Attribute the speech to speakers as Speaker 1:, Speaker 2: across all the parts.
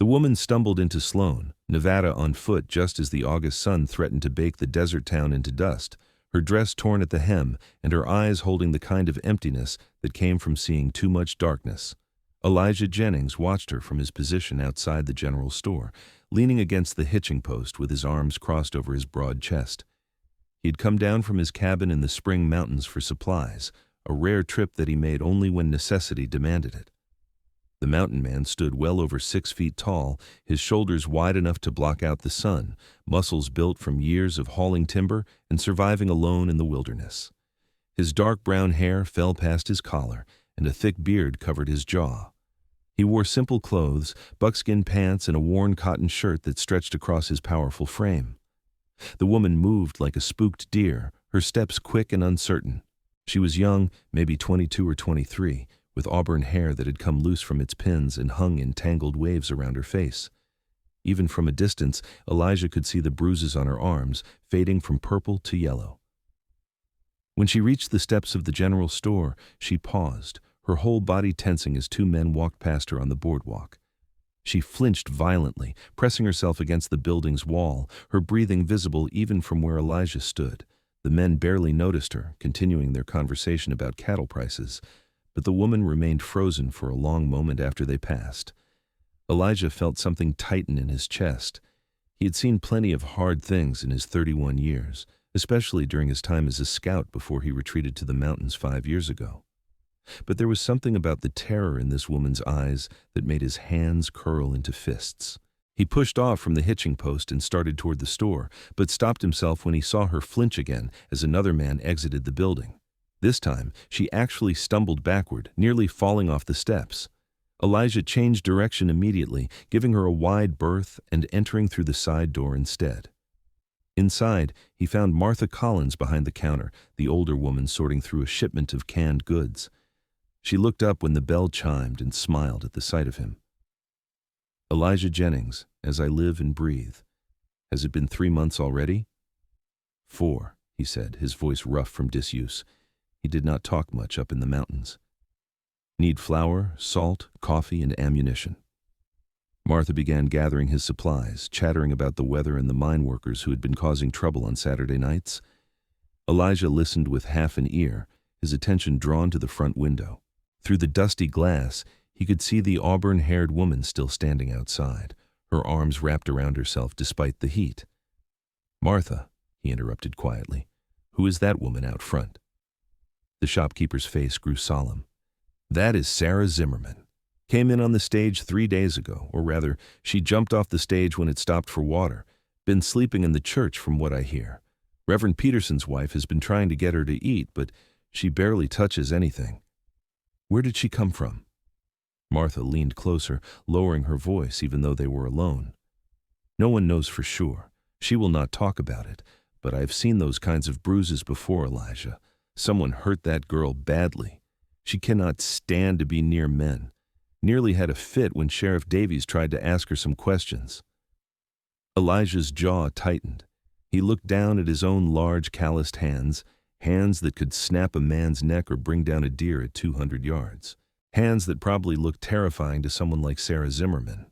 Speaker 1: woman stumbled into Sloan, Nevada on foot just as the August sun threatened to bake the desert town into dust, her dress torn at the hem and her eyes holding the kind of emptiness that came from seeing too much darkness. Elijah Jennings watched her from his position outside the general store, leaning against the hitching post with his arms crossed over his broad chest. He had come down from his cabin in the Spring Mountains for supplies, a rare trip that he made only when necessity demanded it. The mountain man stood well over 6 feet tall, his shoulders wide enough to block out the sun, muscles built from years of hauling timber and surviving alone in the wilderness. His dark brown hair fell past his collar, and a thick beard covered his jaw. He wore simple clothes, buckskin pants, and a worn cotton shirt that stretched across his powerful frame. The woman moved like a spooked deer, her steps quick and uncertain. She was young, maybe 22 or 23, with auburn hair that had come loose from its pins and hung in tangled waves around her face. Even from a distance, Elijah could see the bruises on her arms, fading from purple to yellow. When she reached the steps of the general store, she paused, her whole body tensing as 2 men walked past her on the boardwalk. She flinched violently, pressing herself against the building's wall, her breathing visible even from where Elijah stood. The men barely noticed her, continuing their conversation about cattle prices, but the woman remained frozen for a long moment after they passed. Elijah felt something tighten in his chest. He had seen plenty of hard things in his 31 years, especially during his time as a scout before he retreated to the mountains 5 years ago. But there was something about the terror in this woman's eyes that made his hands curl into fists. He pushed off from the hitching post and started toward the store, but stopped himself when he saw her flinch again as another man exited the building. This time, she actually stumbled backward, nearly falling off the steps. Elijah changed direction immediately, giving her a wide berth and entering through the side door instead. Inside, he found Martha Collins behind the counter, the older woman sorting through a shipment of canned goods. She looked up when the bell chimed and smiled at the sight of him. "Elijah Jennings, as I live and breathe. Has it been 3 months already?" "4," he said, his voice rough from disuse. He did not talk much up in the mountains. "Need flour, salt, coffee, and ammunition." Martha began gathering his supplies, chattering about the weather and the mine workers who had been causing trouble on Saturday nights. Elijah listened with half an ear, his attention drawn to the front window. Through the dusty glass, he could see the auburn-haired woman still standing outside, her arms wrapped around herself despite the heat. "Martha," he interrupted quietly, "who is that woman out front?" The shopkeeper's face grew solemn. "That is Sarah Zimmerman. Came in on the stage 3 days ago, or rather, she jumped off the stage when it stopped for water. Been sleeping in the church from what I hear. Reverend Peterson's wife has been trying to get her to eat, but she barely touches anything." "Where did she come from?" Martha leaned closer, lowering her voice even though they were alone. "No one knows for sure. She will not talk about it, but I have seen those kinds of bruises before, Elijah. Someone hurt that girl badly. She cannot stand to be near men. Nearly had a fit when Sheriff Davies tried to ask her some questions." Elijah's jaw tightened. He looked down at his own large calloused hands that could snap a man's neck or bring down a deer at 200 yards. Hands that probably looked terrifying to someone like Sarah Zimmerman.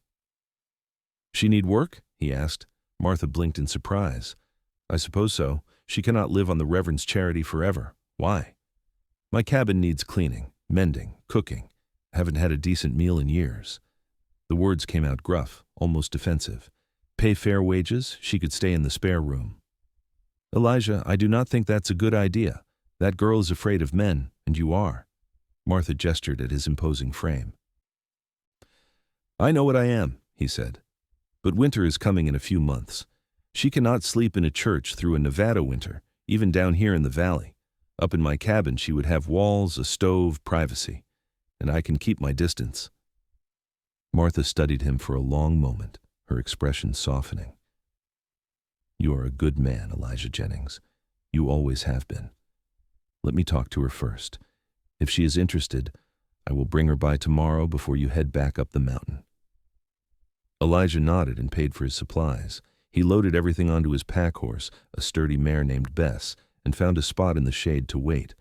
Speaker 1: "She need work?" he asked. Martha blinked in surprise. "I suppose so. She cannot live on the Reverend's charity forever. Why?" "My cabin needs cleaning, mending, cooking. Haven't had a decent meal in years." The words came out gruff, almost defensive. "Pay fair wages, she could stay in the spare room." "Elijah, I do not think that's a good idea. That girl is afraid of men, and you are." Martha gestured at his imposing frame. "I know what I am," he said. "But winter is coming in a few months. She cannot sleep in a church through a Nevada winter, even down here in the valley. Up in my cabin she would have walls, a stove, privacy. And I can keep my distance." Martha studied him for a long moment, her expression softening. "You are a good man, Elijah Jennings. You always have been. Let me talk to her first. If she is interested, I will bring her by tomorrow before you head back up the mountain." Elijah nodded and paid for his supplies. He loaded everything onto his pack horse, a sturdy mare named Bess, and found a spot in the shade to wait.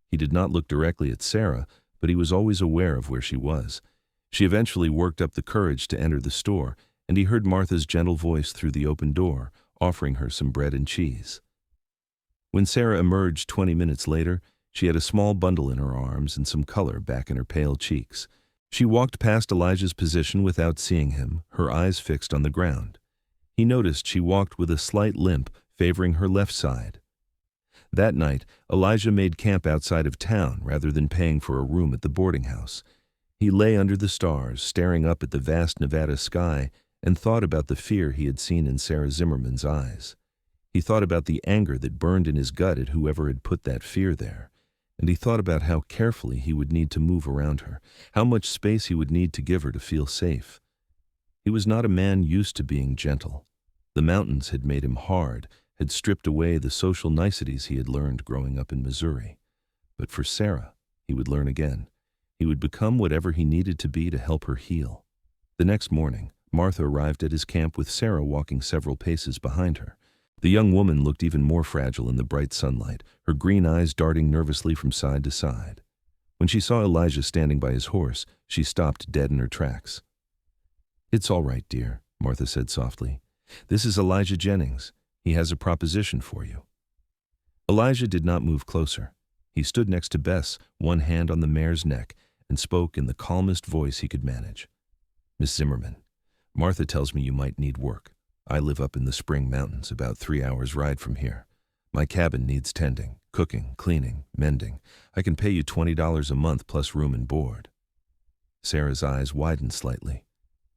Speaker 1: He did not look directly at Sarah, but he was always aware of where she was. She eventually worked up the courage to enter the store, and he heard Martha's gentle voice through the open door, offering her some bread and cheese. When Sarah emerged 20 minutes later, she had a small bundle in her arms and some color back in her pale cheeks. She walked past Elijah's position without seeing him, her eyes fixed on the ground. He noticed she walked with a slight limp, favoring her left side. That night, Elijah made camp outside of town rather than paying for a room at the boarding house. He lay under the stars, staring up at the vast Nevada sky, and thought about the fear he had seen in Sarah Zimmerman's eyes. He thought about the anger that burned in his gut at whoever had put that fear there. And he thought about how carefully he would need to move around her, how much space he would need to give her to feel safe. He was not a man used to being gentle. The mountains had made him hard, had stripped away the social niceties he had learned growing up in Missouri. But for Sarah, he would learn again. He would become whatever he needed to be to help her heal. The next morning, Martha arrived at his camp with Sarah walking several paces behind her. The young woman looked even more fragile in the bright sunlight, her green eyes darting nervously from side to side. When she saw Elijah standing by his horse, she stopped dead in her tracks. "It's all right, dear," Martha said softly. "This is Elijah Jennings. He has a proposition for you." Elijah did not move closer. He stood next to Bess, one hand on the mare's neck, and spoke in the calmest voice he could manage. "Miss Zimmerman, Martha tells me you might need work. I live up in the Spring Mountains, about 3 hours' ride from here. My cabin needs tending, cooking, cleaning, mending. I can pay you $20 a month plus room and board." Sarah's eyes widened slightly.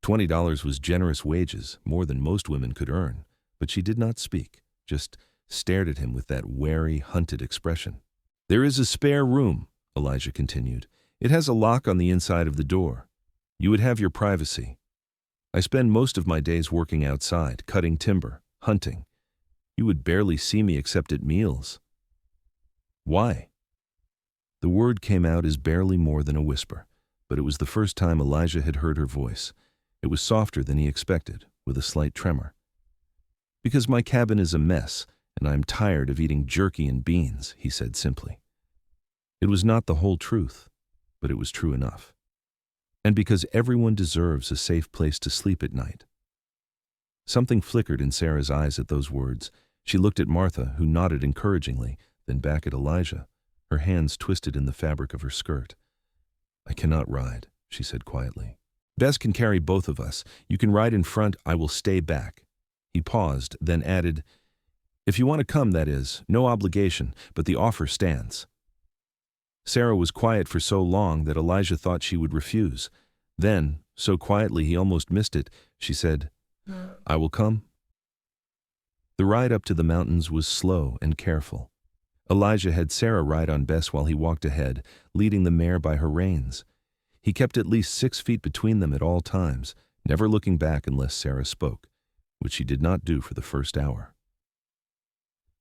Speaker 1: $20 was generous wages, more than most women could earn, but she did not speak, just stared at him with that wary, hunted expression. "There is a spare room," Elijah continued. "It has a lock on the inside of the door. You would have your privacy. I spend most of my days working outside, cutting timber, hunting. You would barely see me except at meals." "Why?" The word came out as barely more than a whisper, but it was the first time Elijah had heard her voice. It was softer than he expected, with a slight tremor. "Because my cabin is a mess, and I am tired of eating jerky and beans," he said simply. It was not the whole truth, but it was true enough. "And because everyone deserves a safe place to sleep at night." Something flickered in Sarah's eyes at those words. She looked at Martha, who nodded encouragingly, then back at Elijah, her hands twisted in the fabric of her skirt. "I cannot ride," she said quietly. "Bess can carry both of us. You can ride in front, I will stay back." He paused, then added, "If you want to come, that is, no obligation, but the offer stands." Sarah was quiet for so long that Elijah thought she would refuse. Then, so quietly he almost missed it, she said, "I will come." The ride up to the mountains was slow and careful. Elijah had Sarah ride on Bess while he walked ahead, leading the mare by her reins. He kept at least 6 feet between them at all times, never looking back unless Sarah spoke, which she did not do for the first hour.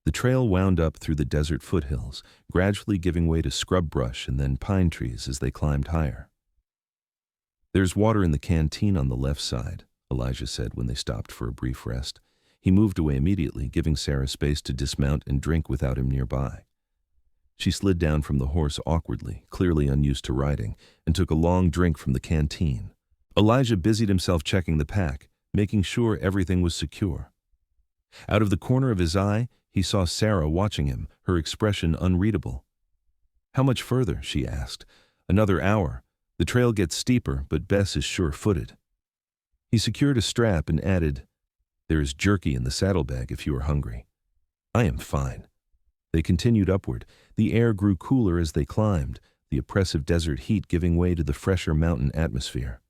Speaker 1: The trail wound up through the desert foothills, gradually giving way to scrub brush and then pine trees as they climbed higher. "There's water in the canteen on the left side," Elijah said when they stopped for a brief rest. He moved away immediately, giving Sarah space to dismount and drink without him nearby. She slid down from the horse awkwardly, clearly unused to riding, and took a long drink from the canteen. Elijah busied himself checking the pack, making sure everything was secure. Out of the corner of his eye, he saw Sarah watching him, her expression unreadable. "How much further?" she asked. "Another hour. The trail gets steeper, but Bess is sure-footed." He secured a strap and added, "There is jerky in the saddlebag if you are hungry." "I am fine." They continued upward. The air grew cooler as they climbed, the oppressive desert heat giving way to the fresher mountain atmosphere.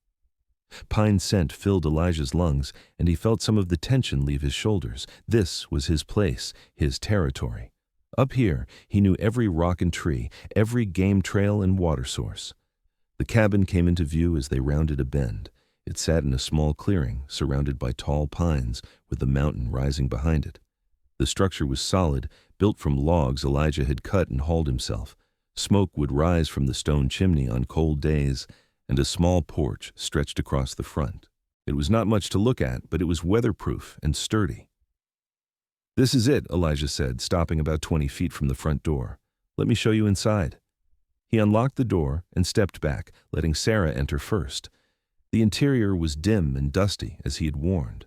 Speaker 1: Pine scent filled Elijah's lungs, and he felt some of the tension leave his shoulders. This was his place, his territory. Up here, he knew every rock and tree, every game trail and water source. The cabin came into view as they rounded a bend. It sat in a small clearing, surrounded by tall pines, with the mountain rising behind it. The structure was solid, built from logs Elijah had cut and hauled himself. Smoke would rise from the stone chimney on cold days, and a small porch stretched across the front. It was not much to look at, but it was weatherproof and sturdy. "This is it," Elijah said, stopping about 20 feet from the front door. "Let me show you inside." He unlocked the door and stepped back, letting Sarah enter first. The interior was dim and dusty, as he had warned.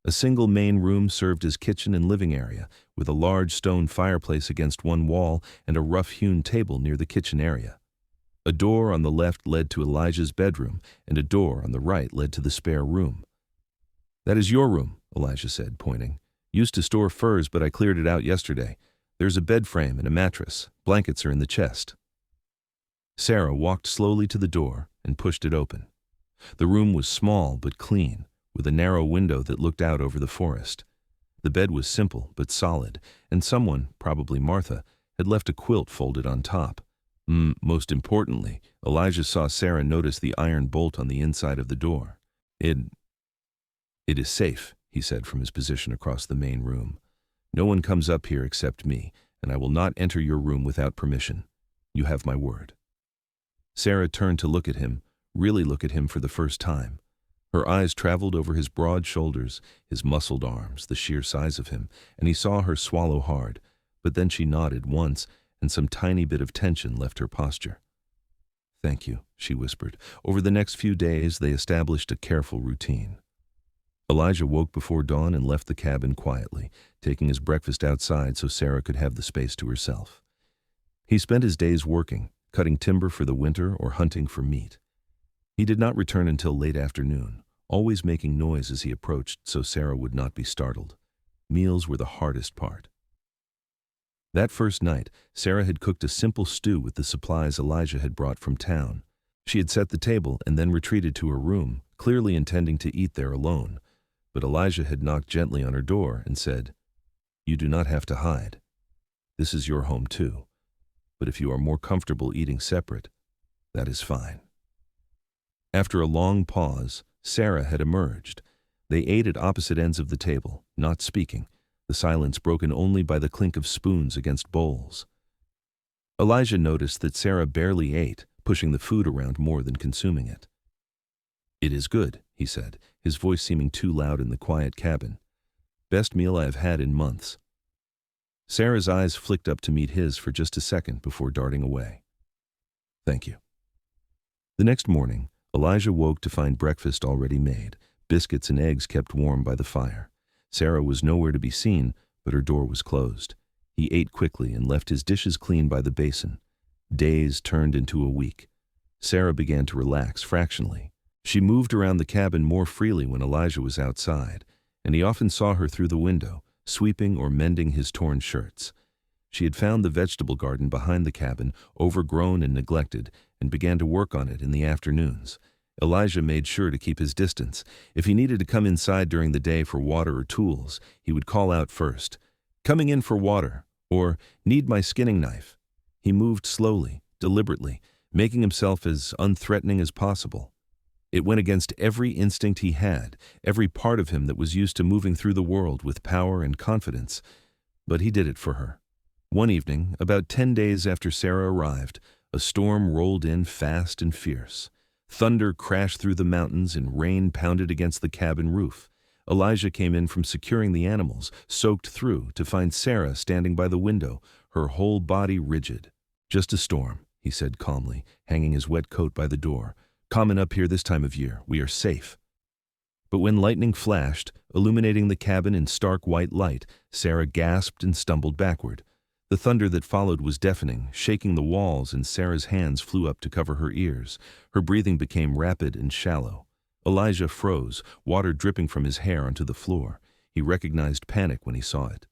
Speaker 1: A single main room served as kitchen and living area, with a large stone fireplace against one wall and a rough-hewn table near the kitchen area. A door on the left led to Elijah's bedroom, and a door on the right led to the spare room. "That is your room," Elijah said, pointing. "Used to store furs, but I cleared it out yesterday. There's a bed frame and a mattress. Blankets are in the chest." Sarah walked slowly to the door and pushed it open. The room was small but clean, with a narrow window that looked out over the forest. The bed was simple but solid, and someone, probably Martha, had left a quilt folded on top. Most importantly, Elijah saw Sarah notice the iron bolt on the inside of the door. It is safe," he said from his position across the main room. "No one comes up here except me, and I will not enter your room without permission. You have my word." Sarah turned to look at him, really look at him for the first time. Her eyes traveled over his broad shoulders, his muscled arms, the sheer size of him, and he saw her swallow hard, but then she nodded once, and some tiny bit of tension left her posture. "Thank you," she whispered. Over the next few days, they established a careful routine. Elijah woke before dawn and left the cabin quietly, taking his breakfast outside so Sarah could have the space to herself. He spent his days working, cutting timber for the winter or hunting for meat. He did not return until late afternoon, always making noise as he approached so Sarah would not be startled. Meals were the hardest part. That first night, Sarah had cooked a simple stew with the supplies Elijah had brought from town. She had set the table and then retreated to her room, clearly intending to eat there alone. But Elijah had knocked gently on her door and said, "You do not have to hide. This is your home too. But if you are more comfortable eating separate, that is fine." After a long pause, Sarah had emerged. They ate at opposite ends of the table, not speaking, the silence broken only by the clink of spoons against bowls. Elijah noticed that Sarah barely ate, pushing the food around more than consuming it. "It is good," he said, his voice seeming too loud in the quiet cabin. "Best meal I have had in months." Sarah's eyes flicked up to meet his for just a second before darting away. "Thank you." The next morning, Elijah woke to find breakfast already made, biscuits and eggs kept warm by the fire. Sarah was nowhere to be seen, but her door was closed. He ate quickly and left his dishes clean by the basin. Days turned into a week. Sarah began to relax fractionally. She moved around the cabin more freely when Elijah was outside, and he often saw her through the window, sweeping or mending his torn shirts. She had found the vegetable garden behind the cabin, overgrown and neglected, and began to work on it in the afternoons. Elijah made sure to keep his distance. If he needed to come inside during the day for water or tools, he would call out first, "Coming in for water," or "Need my skinning knife." He moved slowly, deliberately, making himself as unthreatening as possible. It went against every instinct he had, every part of him that was used to moving through the world with power and confidence. But he did it for her. One evening, about 10 days after Sarah arrived, a storm rolled in fast and fierce. Thunder crashed through the mountains and rain pounded against the cabin roof. Elijah came in from securing the animals, soaked through, to find Sarah standing by the window, her whole body rigid. "Just a storm," he said calmly, hanging his wet coat by the door. "Common up here this time of year. We are safe." But when lightning flashed, illuminating the cabin in stark white light, Sarah gasped and stumbled backward. The thunder that followed was deafening, shaking the walls, and Sarah's hands flew up to cover her ears. Her breathing became rapid and shallow. Elijah froze, water dripping from his hair onto the floor. He recognized panic when he saw it.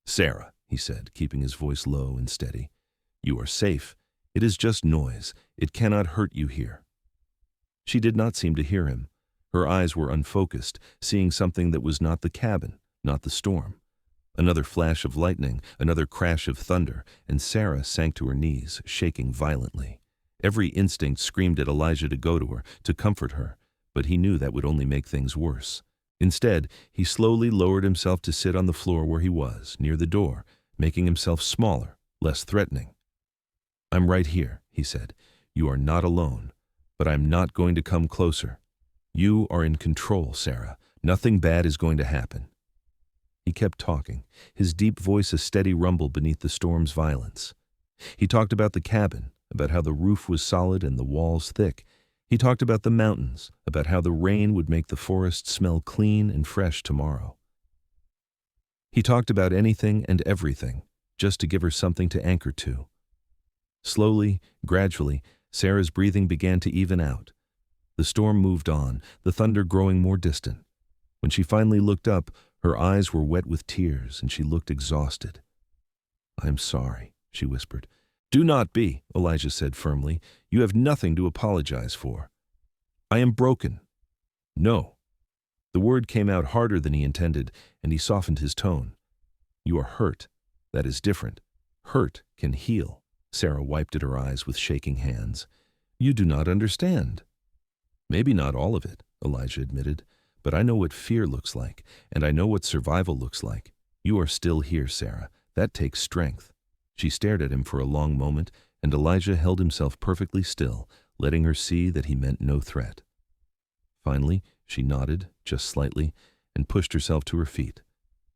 Speaker 1: "Sarah," he said, keeping his voice low and steady, "you are safe. It is just noise. It cannot hurt you here." She did not seem to hear him. Her eyes were unfocused, seeing something that was not the cabin, not the storm. Another flash of lightning, another crash of thunder, and Sarah sank to her knees, shaking violently. Every instinct screamed at Elijah to go to her, to comfort her, but he knew that would only make things worse. Instead, he slowly lowered himself to sit on the floor where he was, near the door, making himself smaller, less threatening. "I'm right here," he said. "You are not alone. But I'm not going to come closer. You are in control, Sarah. Nothing bad is going to happen." He kept talking, his deep voice a steady rumble beneath the storm's violence. He talked about the cabin, about how the roof was solid and the walls thick, He talked about the mountains, about how the rain would make the forest smell clean and fresh tomorrow. He talked about anything and everything, just to give her something to anchor to. Slowly, gradually, Sarah's breathing began to even out. The storm moved on, the thunder growing more distant. When she finally looked up, her eyes were wet with tears and she looked exhausted. "I'm sorry," she whispered. "Do not be," Elijah said firmly. "You have nothing to apologize for." "I am broken." "No." The word came out harder than he intended, and he softened his tone. "You are hurt. That is different. Hurt can heal." Sarah wiped at her eyes with shaking hands. "You do not understand." "Maybe not all of it," Elijah admitted, "but I know what fear looks like, and I know what survival looks like. You are still here, Sarah. That takes strength." She stared at him for a long moment, and Elijah held himself perfectly still, letting her see that he meant no threat. Finally, she nodded, just slightly, and pushed herself to her feet.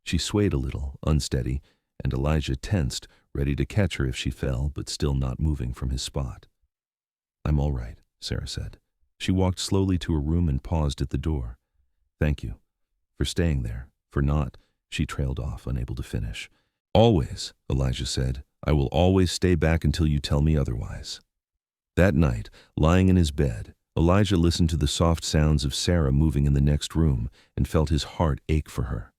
Speaker 1: She swayed a little, unsteady, and Elijah tensed, ready to catch her if she fell, but still not moving from his spot. "I'm all right," Sarah said. She walked slowly to her room and paused at the door. "Thank you for staying there, for not," she trailed off, unable to finish. "Always," Elijah said. "I will always stay back until you tell me otherwise." That night, lying in his bed, Elijah listened to the soft sounds of Sarah moving in the next room and felt his heart ache for her.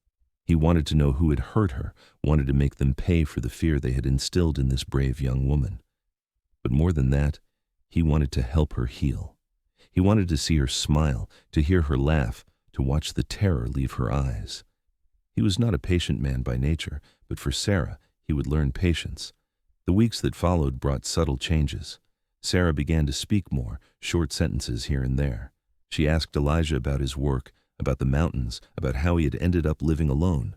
Speaker 1: He wanted to know who had hurt her, wanted to make them pay for the fear they had instilled in this brave young woman. But more than that, he wanted to help her heal. He wanted to see her smile, to hear her laugh, to watch the terror leave her eyes. He was not a patient man by nature, but for Sarah, he would learn patience. The weeks that followed brought subtle changes. Sarah began to speak more, short sentences here and there. She asked Elijah about his work, about the mountains, about how he had ended up living alone.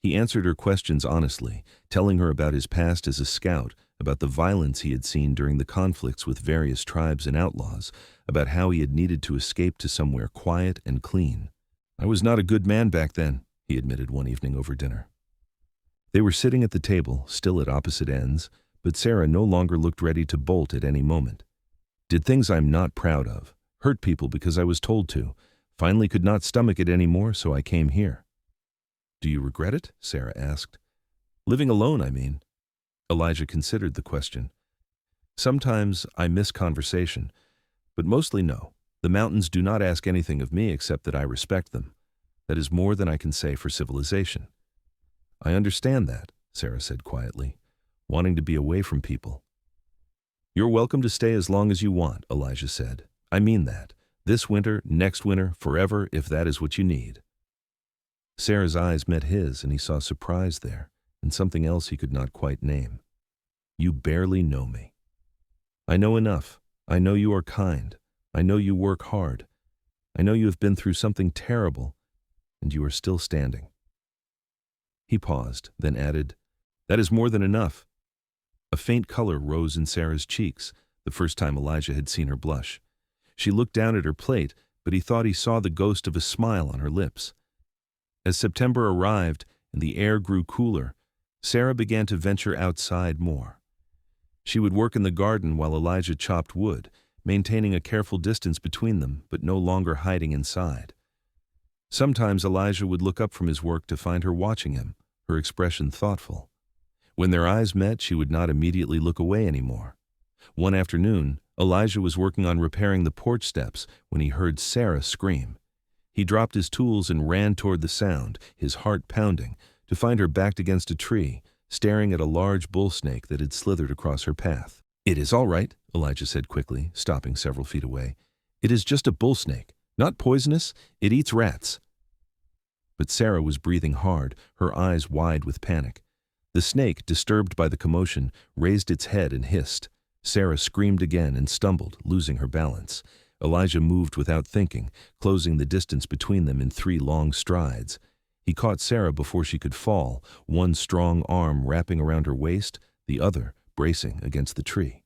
Speaker 1: He answered her questions honestly, telling her about his past as a scout, about the violence he had seen during the conflicts with various tribes and outlaws, about how he had needed to escape to somewhere quiet and clean. "I was not a good man back then," he admitted one evening over dinner. They were sitting at the table, still at opposite ends, but Sarah no longer looked ready to bolt at any moment. "Did things I'm not proud of, hurt people because I was told to, finally could not stomach it anymore, so I came here." "Do you regret it?" Sarah asked. "Living alone, I mean." Elijah considered the question. "Sometimes I miss conversation, but mostly no. The mountains do not ask anything of me except that I respect them. That is more than I can say for civilization." "I understand that," Sarah said quietly, "wanting to be away from people." "You're welcome to stay as long as you want," Elijah said. "I mean that. This winter, next winter, forever, if that is what you need." Sarah's eyes met his, and he saw surprise there, and something else he could not quite name. "You barely know me." "I know enough. I know you are kind. I know you work hard. I know you have been through something terrible, and you are still standing." He paused, then added, "That is more than enough." A faint color rose in Sarah's cheeks, the first time Elijah had seen her blush. She looked down at her plate, but he thought he saw the ghost of a smile on her lips. As September arrived and the air grew cooler, Sarah began to venture outside more. She would work in the garden while Elijah chopped wood, maintaining a careful distance between them, but no longer hiding inside. Sometimes Elijah would look up from his work to find her watching him, her expression thoughtful. When their eyes met, she would not immediately look away anymore. One afternoon, Elijah was working on repairing the porch steps when he heard Sarah scream. He dropped his tools and ran toward the sound, his heart pounding, to find her backed against a tree, staring at a large bull snake that had slithered across her path. "It is all right," Elijah said quickly, stopping several feet away. "It is just a bull snake, not poisonous. It eats rats." But Sarah was breathing hard, her eyes wide with panic. The snake, disturbed by the commotion, raised its head and hissed. Sarah screamed again and stumbled, losing her balance. Elijah moved without thinking, closing the distance between them in 3 long strides. He caught Sarah before she could fall, one strong arm wrapping around her waist, the other bracing against the tree.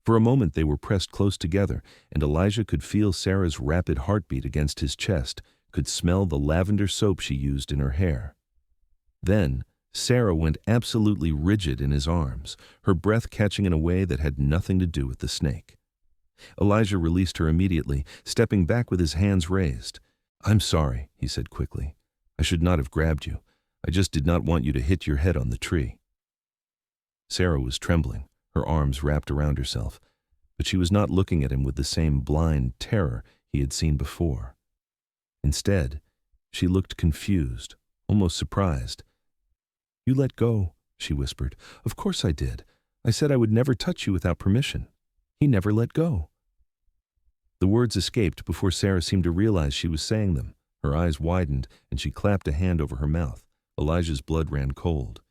Speaker 1: For a moment they were pressed close together, and Elijah could feel Sarah's rapid heartbeat against his chest, could smell the lavender soap she used in her hair. Then Sarah went absolutely rigid in his arms, her breath catching in a way that had nothing to do with the snake. Elijah released her immediately, stepping back with his hands raised. "I'm sorry," he said quickly. "I should not have grabbed you. I just did not want you to hit your head on the tree." Sarah was trembling, her arms wrapped around herself, but she was not looking at him with the same blind terror he had seen before. Instead, she looked confused, almost surprised. "You let go," she whispered. "Of course I did. I said I would never touch you without permission. He never let go." The words escaped before Sarah seemed to realize she was saying them. Her eyes widened, and she clapped a hand over her mouth. Elijah's blood ran cold.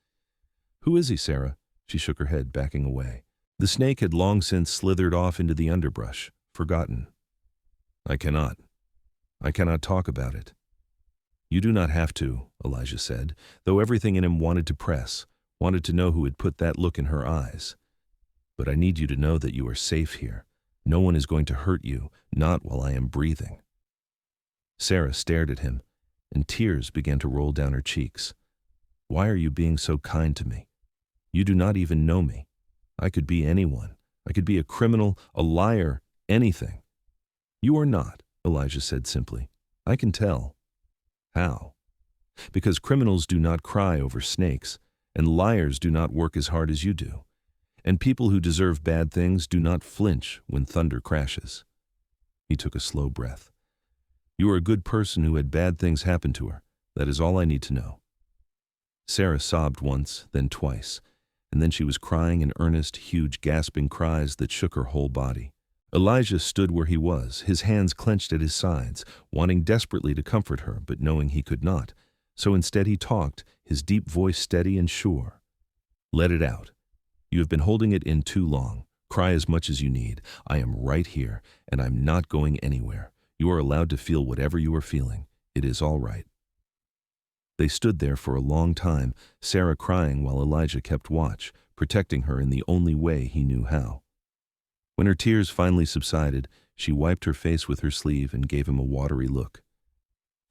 Speaker 1: "Who is he, Sarah?" She shook her head, backing away. The snake had long since slithered off into the underbrush, forgotten. I cannot talk about it." "You do not have to," Elijah said, though everything in him wanted to press, wanted to know who had put that look in her eyes. "But I need you to know that you are safe here. No one is going to hurt you, not while I am breathing." Sarah stared at him, and tears began to roll down her cheeks. "Why are you being so kind to me? You do not even know me. I could be anyone. I could be a criminal, a liar, anything." "You are not," Elijah said simply. "I can tell." "How?" "Because criminals do not cry over snakes, and liars do not work as hard as you do. And people who deserve bad things do not flinch when thunder crashes." He took a slow breath. "You are a good person who had bad things happen to her. That is all I need to know." Sarah sobbed once, then twice, and then she was crying in earnest, huge, gasping cries that shook her whole body. Elijah stood where he was, his hands clenched at his sides, wanting desperately to comfort her, but knowing he could not. So instead he talked, his deep voice steady and sure. "Let it out. You have been holding it in too long. Cry as much as you need. I am right here, and I'm not going anywhere. You are allowed to feel whatever you are feeling. It is all right." They stood there for a long time, Sarah crying while Elijah kept watch, protecting her in the only way he knew how. When her tears finally subsided, she wiped her face with her sleeve and gave him a watery look.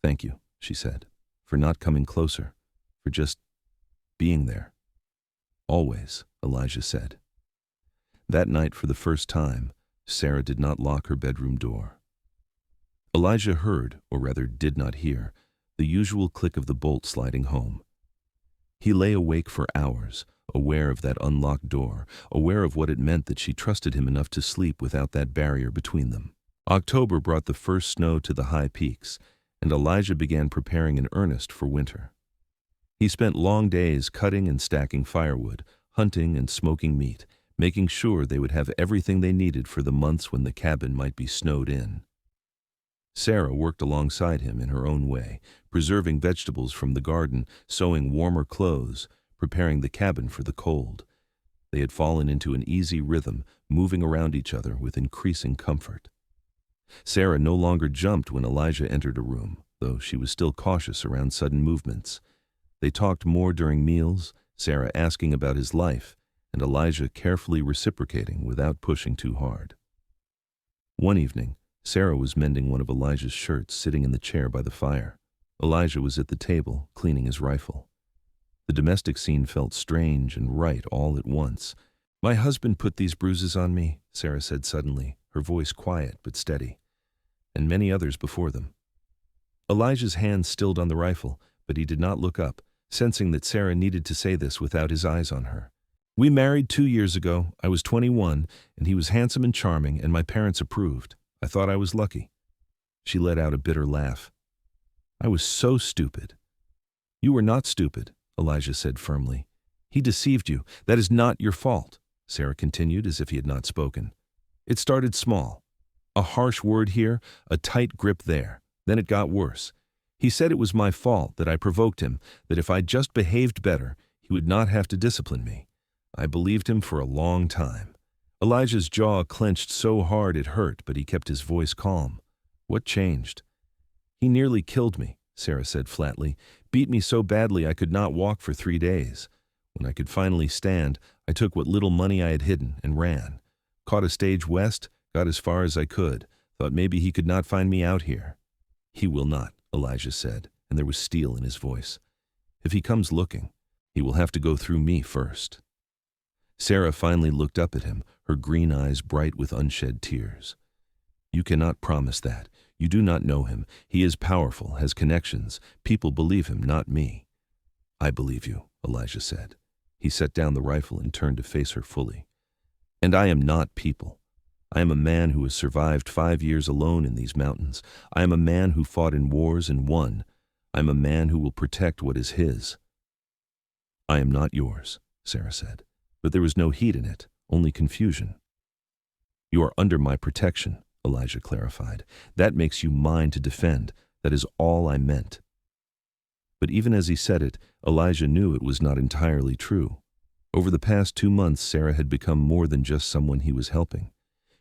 Speaker 1: "Thank you," she said, "for not coming closer, for just being there." "Always," Elijah said. That night, for the first time, Sarah did not lock her bedroom door. Elijah heard, or rather did not hear, the usual click of the bolt sliding home. He lay awake for hours, aware of that unlocked door, aware of what it meant that she trusted him enough to sleep without that barrier between them. October brought the first snow to the high peaks, and Elijah began preparing in earnest for winter. He spent long days cutting and stacking firewood, hunting and smoking meat, making sure they would have everything they needed for the months when the cabin might be snowed in. Sarah worked alongside him in her own way, preserving vegetables from the garden, sewing warmer clothes, preparing the cabin for the cold. They had fallen into an easy rhythm, moving around each other with increasing comfort. Sarah no longer jumped when Elijah entered a room, though she was still cautious around sudden movements. They talked more during meals, Sarah asking about his life, and Elijah carefully reciprocating without pushing too hard. One evening, Sarah was mending one of Elijah's shirts sitting in the chair by the fire. Elijah was at the table, cleaning his rifle. The domestic scene felt strange and right all at once. "My husband put these bruises on me," Sarah said suddenly, her voice quiet but steady, "and many others before them." Elijah's hand stilled on the rifle, but he did not look up, sensing that Sarah needed to say this without his eyes on her. "We married 2 years ago. I was 21, and he was handsome and charming, and my parents approved. I thought I was lucky." She let out a bitter laugh. "I was so stupid." "You were not stupid," Elijah said firmly. "He deceived you. That is not your fault," Sarah continued as if he had not spoken. "It started small. A harsh word here, a tight grip there. Then it got worse. He said it was my fault, that I provoked him, that if I just behaved better, he would not have to discipline me. I believed him for a long time." Elijah's jaw clenched so hard it hurt, but he kept his voice calm. "What changed?" "He nearly killed me," Sarah said flatly. "Beat me so badly I could not walk for 3 days. When I could finally stand, I took what little money I had hidden and ran. Caught a stage west, got as far as I could, thought maybe he could not find me out here." "He will not," Elijah said, and there was steel in his voice. "If he comes looking, he will have to go through me first." Sarah finally looked up at him, her green eyes bright with unshed tears. You cannot promise that. You do not know him. He is powerful, has connections. People believe him, not me. I believe you, Elijah said. He set down the rifle and turned to face her fully. And I am not people. I am a man who has survived 5 years alone in these mountains. I am a man who fought in wars and won. I am a man who will protect what is his. I am not yours, Sarah said, but there was no heat in it, only confusion. You are under my protection, Elijah clarified. That makes you mine to defend. That is all I meant. But even as he said it, Elijah knew it was not entirely true. Over the past 2 months, Sarah had become more than just someone he was helping.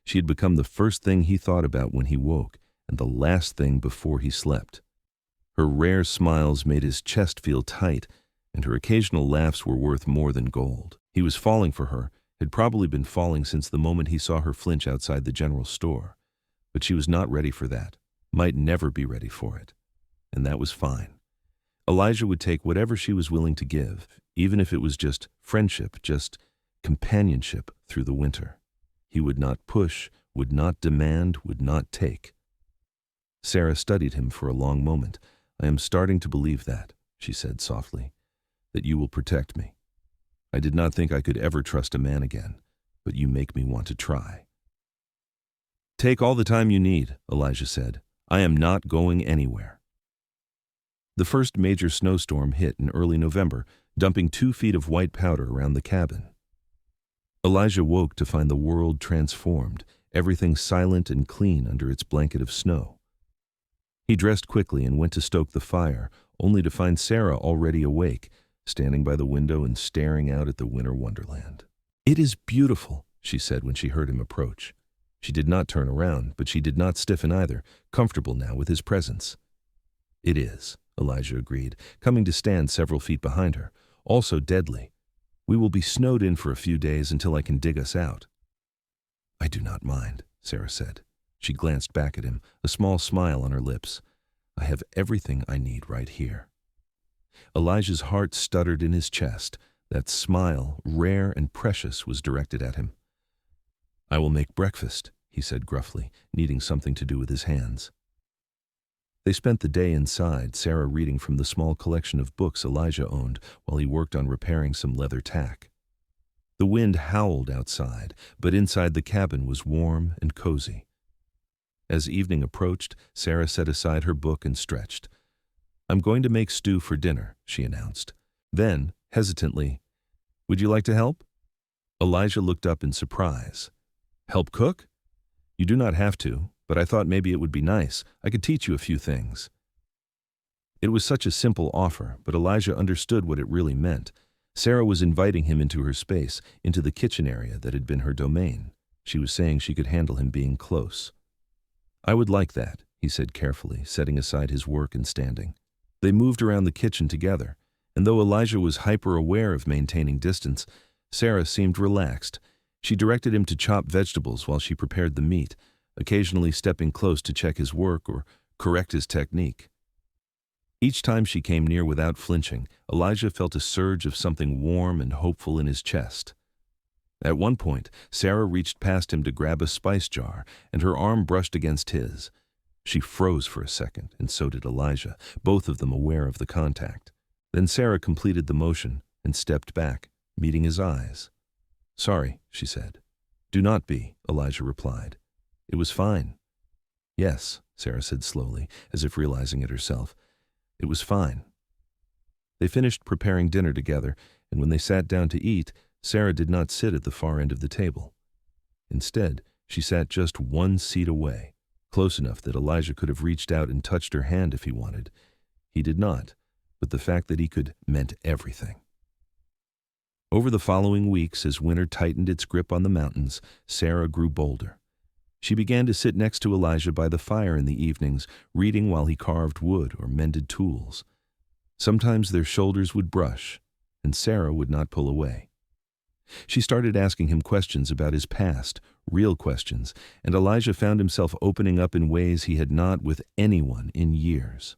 Speaker 1: She had become the first thing he thought about when he woke, and the last thing before he slept. Her rare smiles made his chest feel tight, and her occasional laughs were worth more than gold. He was falling for her, had probably been falling since the moment he saw her flinch outside the general store. But she was not ready for that, might never be ready for it. And that was fine. Elijah would take whatever she was willing to give, even if it was just friendship, just companionship through the winter. He would not push, would not demand, would not take. Sarah studied him for a long moment. I am starting to believe that, she said softly, that you will protect me. I did not think I could ever trust a man again, but you make me want to try. Take all the time you need, Elijah said. I am not going anywhere. The first major snowstorm hit in early November, dumping 2 feet of white powder around the cabin. Elijah woke to find the world transformed, everything silent and clean under its blanket of snow. He dressed quickly and went to stoke the fire, only to find Sarah already awake, standing by the window and staring out at the winter wonderland. It is beautiful, she said when she heard him approach. She did not turn around, but she did not stiffen either, comfortable now with his presence. It is, Elijah agreed, coming to stand several feet behind her, also deadly. We will be snowed in for a few days until I can dig us out. I do not mind, Sarah said. She glanced back at him, a small smile on her lips. I have everything I need right here. Elijah's heart stuttered in his chest. That smile, rare and precious, was directed at him. I will make breakfast, he said gruffly, needing something to do with his hands. They spent the day inside, Sarah reading from the small collection of books Elijah owned while he worked on repairing some leather tack. The wind howled outside, but inside the cabin was warm and cozy. As evening approached, Sarah set aside her book and stretched. I'm going to make stew for dinner, she announced. Then, hesitantly, would you like to help? Elijah looked up in surprise. Help cook? You do not have to, but I thought maybe it would be nice. I could teach you a few things. It was such a simple offer, but Elijah understood what it really meant. Sarah was inviting him into her space, into the kitchen area that had been her domain. She was saying she could handle him being close. I would like that, he said carefully, setting aside his work and standing. They moved around the kitchen together, and though Elijah was hyper-aware of maintaining distance, Sarah seemed relaxed. She directed him to chop vegetables while she prepared the meat, occasionally stepping close to check his work or correct his technique. Each time she came near without flinching, Elijah felt a surge of something warm and hopeful in his chest. At one point, Sarah reached past him to grab a spice jar, and her arm brushed against his. She froze for a second, and so did Elijah, both of them aware of the contact. Then Sarah completed the motion and stepped back, meeting his eyes. Sorry, she said. Do not be, Elijah replied. It was fine. Yes, Sarah said slowly, as if realizing it herself. It was fine. They finished preparing dinner together, and when they sat down to eat, Sarah did not sit at the far end of the table. Instead, she sat just 1 seat away, close enough that Elijah could have reached out and touched her hand if he wanted. He did not, but the fact that he could meant everything. Over the following weeks, as winter tightened its grip on the mountains, Sarah grew bolder. She began to sit next to Elijah by the fire in the evenings, reading while he carved wood or mended tools. Sometimes their shoulders would brush, and Sarah would not pull away. She started asking him questions about his past, real questions, and Elijah found himself opening up in ways he had not with anyone in years.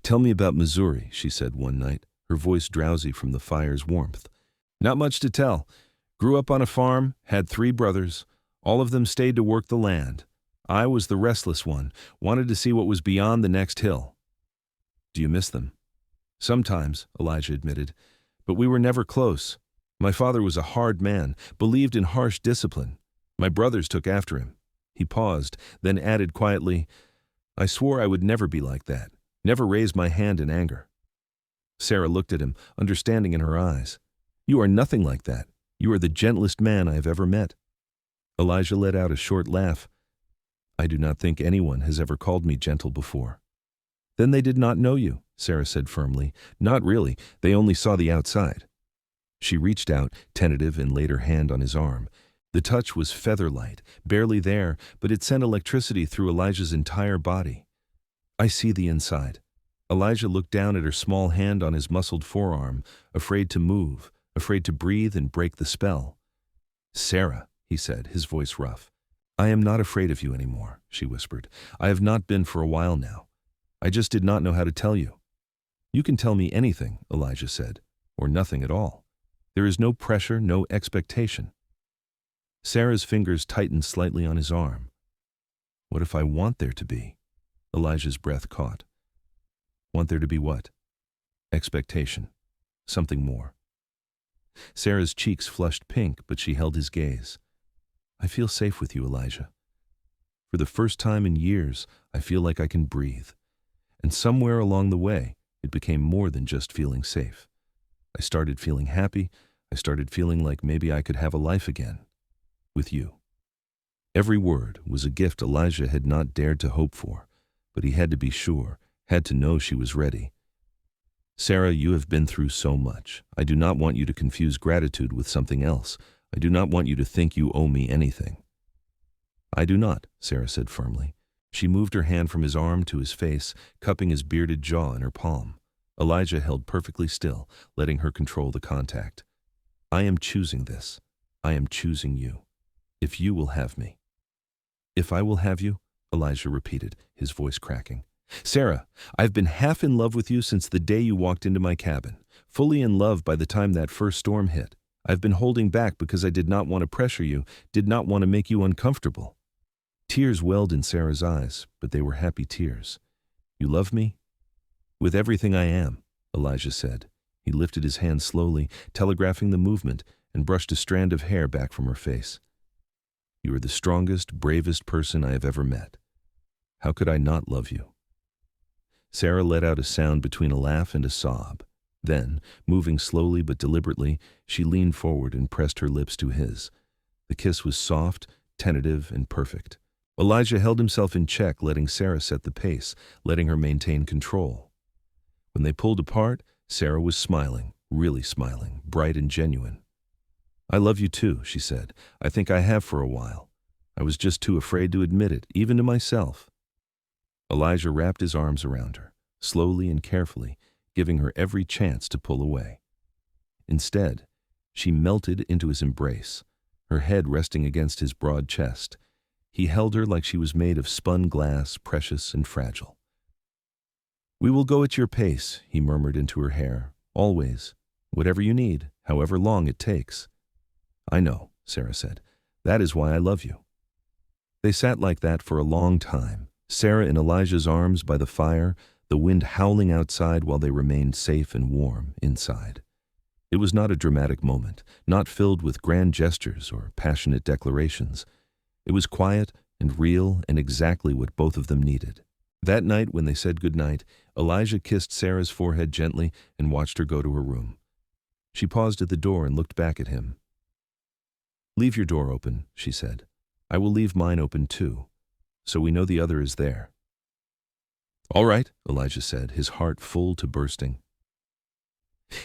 Speaker 1: Tell me about Missouri, she said one night, her voice drowsy from the fire's warmth. Not much to tell. Grew up on a farm, had 3 brothers. All of them stayed to work the land. I was the restless one, wanted to see what was beyond the next hill. Do you miss them? Sometimes, Elijah admitted, but we were never close. My father was a hard man, believed in harsh discipline. My brothers took after him. He paused, then added quietly, I swore I would never be like that, never raise my hand in anger. Sarah looked at him, understanding in her eyes. You are nothing like that. You are the gentlest man I have ever met. Elijah let out a short laugh. I do not think anyone has ever called me gentle before. Then they did not know you, Sarah said firmly. Not really, they only saw the outside. She reached out, tentative, and laid her hand on his arm. The touch was feather-light, barely there, but it sent electricity through Elijah's entire body. I see the inside. Elijah looked down at her small hand on his muscled forearm, afraid to move, afraid to breathe and break the spell. Sarah, he said, his voice rough. I am not afraid of you anymore, she whispered. I have not been for a while now. I just did not know how to tell you. You can tell me anything, Elijah said, or nothing at all. There is no pressure, no expectation. Sarah's fingers tightened slightly on his arm. What if I want there to be? Elijah's breath caught. Want there to be what? Expectation. Something more. Sarah's cheeks flushed pink, but she held his gaze. I feel safe with you, Elijah. For the first time in years, I feel like I can breathe. And somewhere along the way, it became more than just feeling safe. I started feeling happy. I started feeling like maybe I could have a life again. With you. Every word was a gift Elijah had not dared to hope for, but he had to be sure, had to know she was ready. Sarah, you have been through so much. I do not want you to confuse gratitude with something else. I do not want you to think you owe me anything. I do not, Sarah said firmly. She moved her hand from his arm to his face, cupping his bearded jaw in her palm. Elijah held perfectly still, letting her control the contact. I am choosing this. I am choosing you. If you will have me. If I will have you, Elijah repeated, his voice cracking. Sarah, I've been half in love with you since the day you walked into my cabin, fully in love by the time that first storm hit. I've been holding back because I did not want to pressure you, did not want to make you uncomfortable. Tears welled in Sarah's eyes, but they were happy tears. You love me? With everything I am, Elijah said. He lifted his hand slowly, telegraphing the movement, and brushed a strand of hair back from her face. You are the strongest, bravest person I have ever met. How could I not love you? Sarah let out a sound between a laugh and a sob. Then, moving slowly but deliberately, she leaned forward and pressed her lips to his. The kiss was soft, tentative, and perfect. Elijah held himself in check, letting Sarah set the pace, letting her maintain control. When they pulled apart, Sarah was smiling, really smiling, bright and genuine. I love you too, she said. I think I have for a while. I was just too afraid to admit it, even to myself. Elijah wrapped his arms around her, slowly and carefully, giving her every chance to pull away. Instead, she melted into his embrace, her head resting against his broad chest. He held her like she was made of spun glass, precious and fragile. We will go at your pace, he murmured into her hair. Always. Whatever you need, however long it takes. I know, Sarah said. That is why I love you. They sat like that for a long time, Sarah in Elijah's arms by the fire, the wind howling outside while they remained safe and warm inside. It was not a dramatic moment, not filled with grand gestures or passionate declarations. It was quiet and real and exactly what both of them needed. That night when they said goodnight, Elijah kissed Sarah's forehead gently and watched her go to her room. She paused at the door and looked back at him. Leave your door open, she said. I will leave mine open too, so we know the other is there. All right, Elijah said, his heart full to bursting.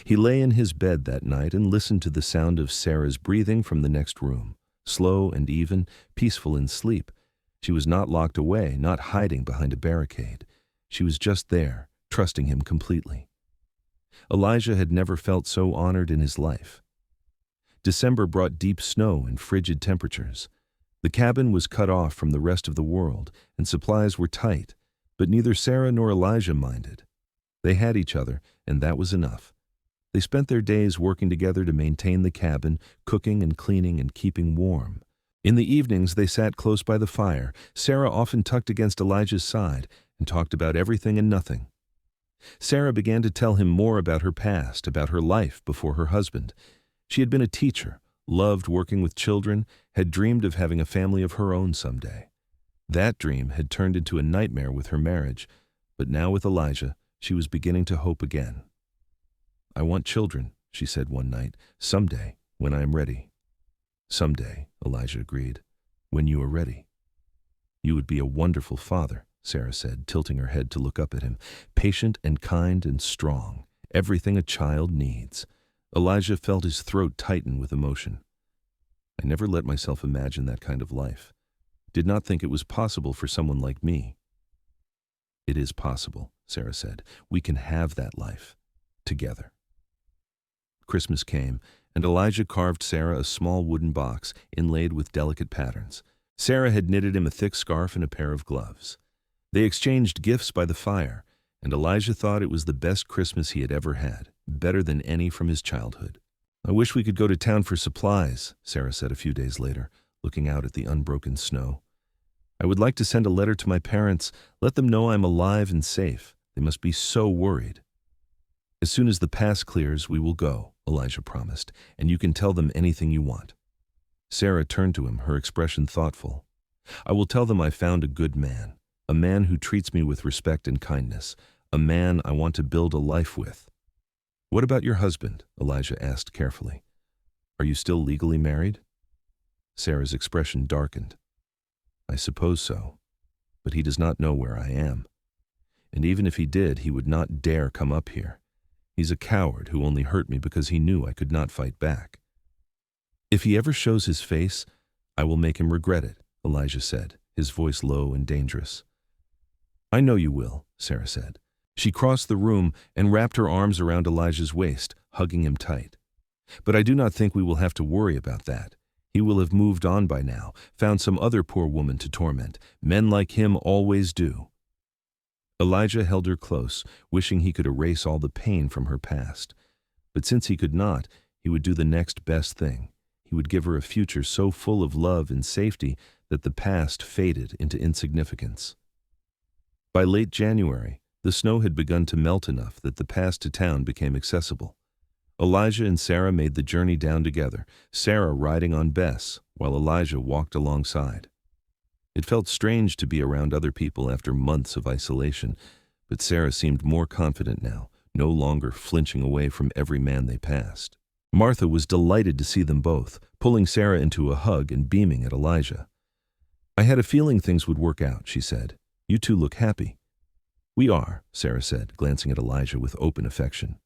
Speaker 1: He lay in his bed that night and listened to the sound of Sarah's breathing from the next room, slow and even, peaceful in sleep. She was not locked away, not hiding behind a barricade. She was just there, trusting him completely. Elijah had never felt so honored in his life. December brought deep snow and frigid temperatures. The cabin was cut off from the rest of the world, and supplies were tight, but neither Sarah nor Elijah minded. They had each other, and that was enough. They spent their days working together to maintain the cabin, cooking and cleaning and keeping warm. In the evenings, they sat close by the fire, Sarah often tucked against Elijah's side, and talked about everything and nothing. Sarah began to tell him more about her past, about her life before her husband. She had been a teacher, loved working with children, had dreamed of having a family of her own someday. That dream had turned into a nightmare with her marriage, but now with Elijah, she was beginning to hope again. "I want children," she said one night, "someday, when I am ready." "Someday," Elijah agreed, "when you are ready." "You would be a wonderful father," Sarah said, tilting her head to look up at him. "Patient and kind and strong, everything a child needs." Elijah felt his throat tighten with emotion. "I never let myself imagine that kind of life. Did not think it was possible for someone like me." "It is possible," Sarah said. "We can have that life, together." Christmas came, and Elijah carved Sarah a small wooden box inlaid with delicate patterns. Sarah had knitted him a thick scarf and a pair of gloves. They exchanged gifts by the fire, and Elijah thought it was the best Christmas he had ever had, better than any from his childhood. "I wish we could go to town for supplies," Sarah said a few days later, looking out at the unbroken snow. "I would like to send a letter to my parents, let them know I'm alive and safe. They must be so worried." "As soon as the past clears, we will go," Elijah promised, "and you can tell them anything you want." Sarah turned to him, her expression thoughtful. "I will tell them I found a good man, a man who treats me with respect and kindness, a man I want to build a life with." "What about your husband?" Elijah asked carefully. "Are you still legally married?" Sarah's expression darkened. "I suppose so, but he does not know where I am. And even if he did, he would not dare come up here. He's a coward who only hurt me because he knew I could not fight back." "If he ever shows his face, I will make him regret it," Elijah said, his voice low and dangerous. "I know you will," Sarah said. She crossed the room and wrapped her arms around Elijah's waist, hugging him tight. "But I do not think we will have to worry about that. He will have moved on by now, found some other poor woman to torment. Men like him always do." Elijah held her close, wishing he could erase all the pain from her past. But since he could not, he would do the next best thing. He would give her a future so full of love and safety that the past faded into insignificance. By late January, the snow had begun to melt enough that the pass to town became accessible. Elijah and Sarah made the journey down together, Sarah riding on Bess, while Elijah walked alongside. It felt strange to be around other people after months of isolation, but Sarah seemed more confident now, no longer flinching away from every man they passed. Martha was delighted to see them both, pulling Sarah into a hug and beaming at Elijah. "I had a feeling things would work out," she said. "You two look happy." "We are," Sarah said, glancing at Elijah with open affection.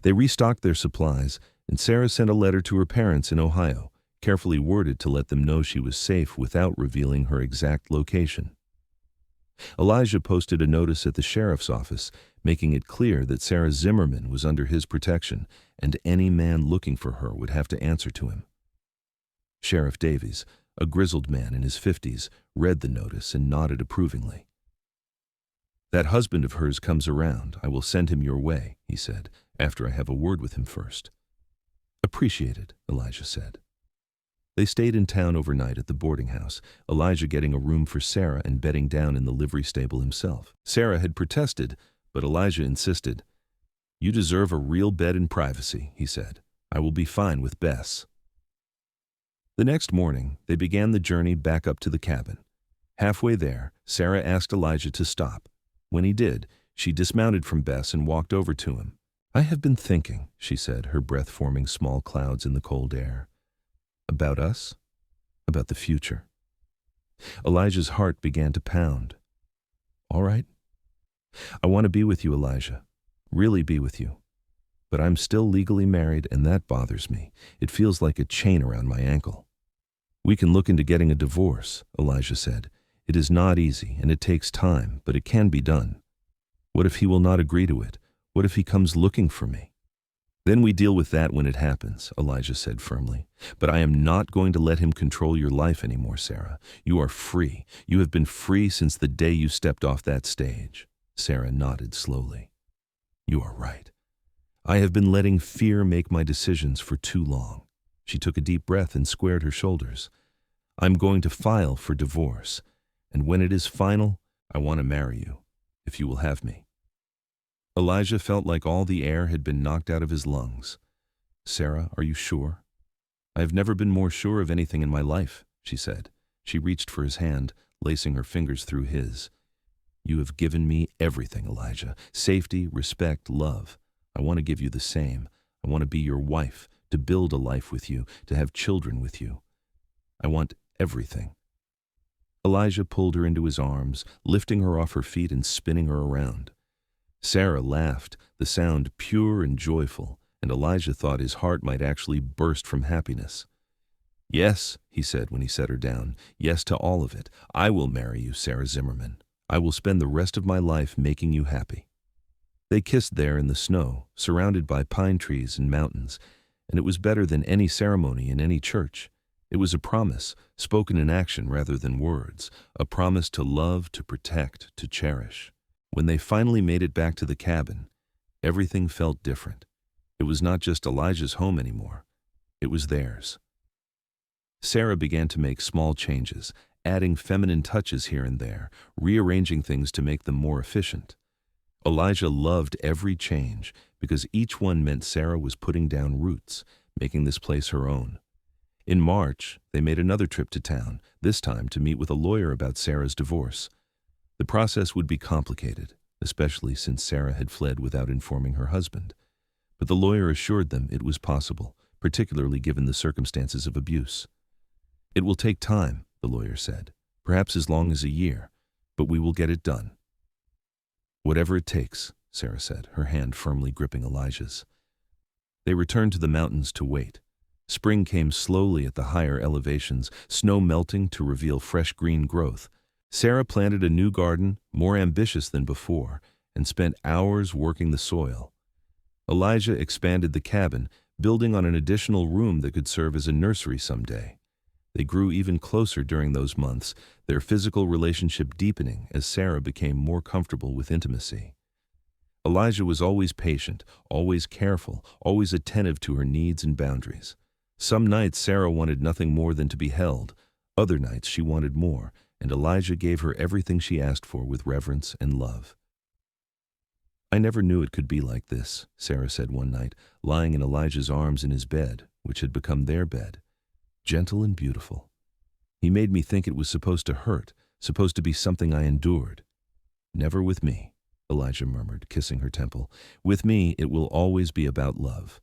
Speaker 1: They restocked their supplies, and Sarah sent a letter to her parents in Ohio, carefully worded to let them know she was safe without revealing her exact location. Elijah posted a notice at the sheriff's office, making it clear that Sarah Zimmerman was under his protection, and any man looking for her would have to answer to him. Sheriff Davies, a grizzled man in his 50s, read the notice and nodded approvingly. "That husband of hers comes around. I will send him your way," he said, "after I have a word with him first." "Appreciated," Elijah said. They stayed in town overnight at the boarding house, Elijah getting a room for Sarah and bedding down in the livery stable himself. Sarah had protested, but Elijah insisted. "You deserve a real bed in privacy," he said. "I will be fine with Bess." The next morning, they began the journey back up to the cabin. Halfway there, Sarah asked Elijah to stop. When he did, she dismounted from Bess and walked over to him. "I have been thinking," she said, her breath forming small clouds in the cold air. "About us? About the future?" Elijah's heart began to pound. "All right. I want to be with you, Elijah. Really be with you. But I'm still legally married, and that bothers me. It feels like a chain around my ankle." "We can look into getting a divorce," Elijah said. "It is not easy, and it takes time, but it can be done." "What if he will not agree to it? What if he comes looking for me?" "Then we deal with that when it happens," Elijah said firmly. "But I am not going to let him control your life anymore, Sarah. You are free. You have been free since the day you stepped off that stage." Sarah nodded slowly. "You are right. I have been letting fear make my decisions for too long. She took a deep breath and squared her shoulders. I'm going to file for divorce, and when it is final, I want to marry you, if you will have me. Elijah felt like all the air had been knocked out of his lungs. Sarah, are you sure? I have never been more sure of anything in my life, she said. She reached for his hand, lacing her fingers through his. You have given me everything, Elijah. Safety, respect, love. I want to give you the same. I want to be your wife, to build a life with you, to have children with you. I want everything. Elijah pulled her into his arms, lifting her off her feet and spinning her around. Sarah laughed, the sound pure and joyful, and Elijah thought his heart might actually burst from happiness. Yes, he said when he set her down, yes to all of it. I will marry you, Sarah Zimmerman. I will spend the rest of my life making you happy. They kissed there in the snow, surrounded by pine trees and mountains, and it was better than any ceremony in any church. It was a promise, spoken in action rather than words, a promise to love, to protect, to cherish. When they finally made it back to the cabin, everything felt different. It was not just Elijah's home anymore. It was theirs. Sarah began to make small changes, adding feminine touches here and there, rearranging things to make them more efficient. Elijah loved every change because each one meant Sarah was putting down roots, making this place her own. In March, they made another trip to town, this time to meet with a lawyer about Sarah's divorce. The process would be complicated, especially since Sarah had fled without informing her husband. But the lawyer assured them it was possible, particularly given the circumstances of abuse. It will take time, the lawyer said, perhaps as long as a year, but we will get it done. Whatever it takes, Sarah said, her hand firmly gripping Elijah's. They returned to the mountains to wait. Spring came slowly at the higher elevations, snow melting to reveal fresh green growth. Sarah planted a new garden, more ambitious than before, and spent hours working the soil. Elijah expanded the cabin, building on an additional room that could serve as a nursery someday. They grew even closer during those months, their physical relationship deepening as Sarah became more comfortable with intimacy. Elijah was always patient, always careful, always attentive to her needs and boundaries. Some nights Sarah wanted nothing more than to be held. Other nights she wanted more, and Elijah gave her everything she asked for with reverence and love. I never knew it could be like this, Sarah said one night, lying in Elijah's arms in his bed, which had become their bed. Gentle and beautiful. He made me think it was supposed to hurt, supposed to be something I endured. Never with me, Elijah murmured, kissing her temple. With me, it will always be about love.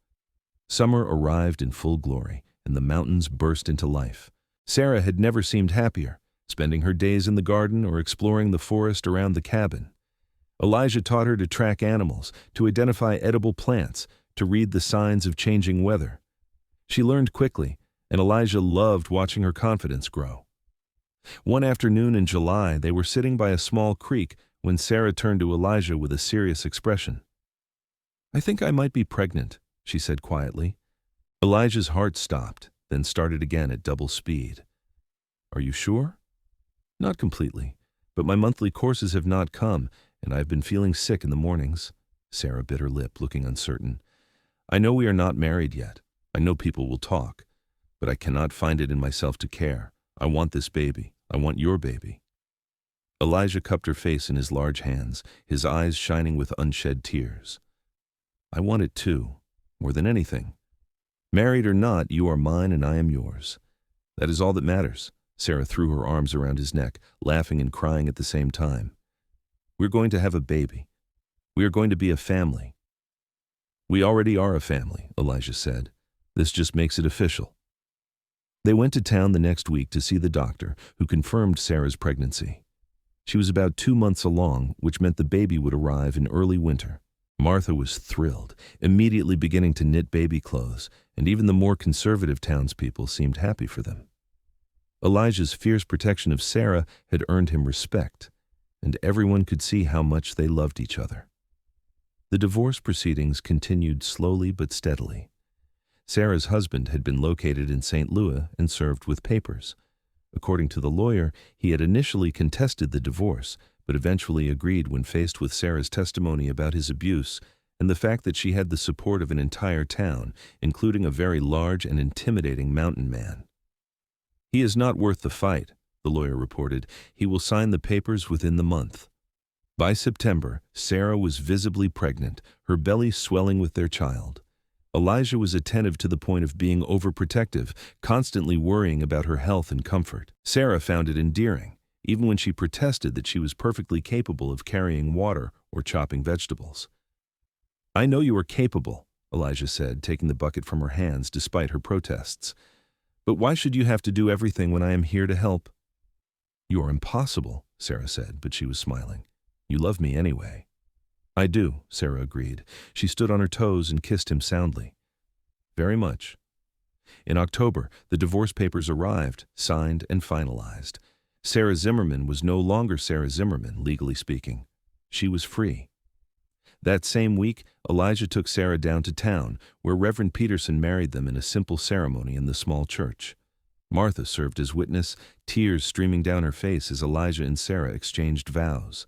Speaker 1: Summer arrived in full glory, and the mountains burst into life. Sarah had never seemed happier, spending her days in the garden or exploring the forest around the cabin. Elijah taught her to track animals, to identify edible plants, to read the signs of changing weather. She learned quickly, and Elijah loved watching her confidence grow. One afternoon in July, they were sitting by a small creek when Sarah turned to Elijah with a serious expression. I think I might be pregnant, she said quietly. Elijah's heart stopped, then started again at double speed. Are you sure? Not completely, but my monthly courses have not come, and I've been feeling sick in the mornings. Sarah bit her lip, looking uncertain. I know we are not married yet. I know people will talk, but I cannot find it in myself to care. I want this baby. I want your baby. Elijah cupped her face in his large hands, his eyes shining with unshed tears. I want it too, more than anything. Married or not, you are mine and I am yours. That is all that matters. Sarah threw her arms around his neck, laughing and crying at the same time. We're going to have a baby. We are going to be a family. We already are a family, Elijah said. This just makes it official. They went to town the next week to see the doctor, who confirmed Sarah's pregnancy. She was about 2 months along, which meant the baby would arrive in early winter. Martha was thrilled, immediately beginning to knit baby clothes, and even the more conservative townspeople seemed happy for them. Elijah's fierce protection of Sarah had earned him respect, and everyone could see how much they loved each other. The divorce proceedings continued slowly but steadily. Sarah's husband had been located in St. Louis and served with papers. According to the lawyer, he had initially contested the divorce, but eventually agreed when faced with Sarah's testimony about his abuse and the fact that she had the support of an entire town, including a very large and intimidating mountain man. "He is not worth the fight," the lawyer reported. "He will sign the papers within the month." By September, Sarah was visibly pregnant, her belly swelling with their child. Elijah was attentive to the point of being overprotective, constantly worrying about her health and comfort. Sarah found it endearing, even when she protested that she was perfectly capable of carrying water or chopping vegetables. "I know you are capable," Elijah said, taking the bucket from her hands despite her protests. "But why should you have to do everything when I am here to help?" "You are impossible," Sarah said, but she was smiling. "You love me anyway." "I do," Sarah agreed. She stood on her toes and kissed him soundly. "Very much." In October, the divorce papers arrived, signed and finalized. Sarah Zimmerman was no longer Sarah Zimmerman, legally speaking. She was free. That same week, Elijah took Sarah down to town, where Reverend Peterson married them in a simple ceremony in the small church. Martha served as witness, tears streaming down her face as Elijah and Sarah exchanged vows.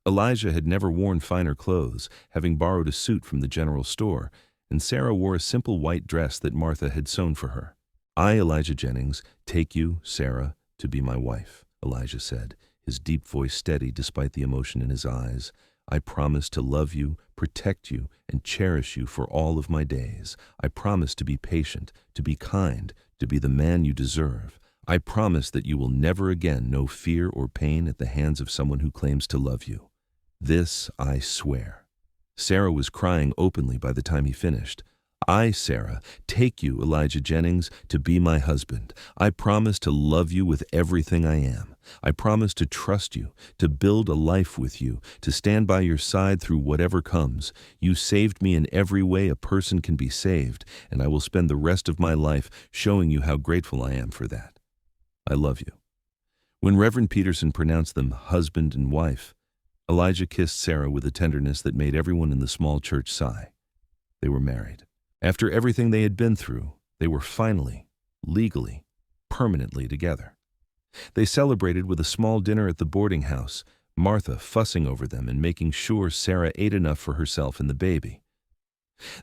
Speaker 1: Elijah had never worn finer clothes, having borrowed a suit from the general store, and Sarah wore a simple white dress that Martha had sewn for her. "I, Elijah Jennings, take you, Sarah, to be my wife," Elijah said, his deep voice steady despite the emotion in his eyes. "I promise to love you, protect you, and cherish you for all of my days. I promise to be patient, to be kind, to be the man you deserve. I promise that you will never again know fear or pain at the hands of someone who claims to love you. This I swear." Sarah was crying openly by the time he finished. "I, Sarah, take you, Elijah Jennings, to be my husband. I promise to love you with everything I am. I promise to trust you, to build a life with you, to stand by your side through whatever comes. You saved me in every way a person can be saved, and I will spend the rest of my life showing you how grateful I am for that. I love you." When Reverend Peterson pronounced them husband and wife, Elijah kissed Sarah with a tenderness that made everyone in the small church sigh. They were married. After everything they had been through, they were finally, legally, permanently together. They celebrated with a small dinner at the boarding house, Martha fussing over them and making sure Sarah ate enough for herself and the baby.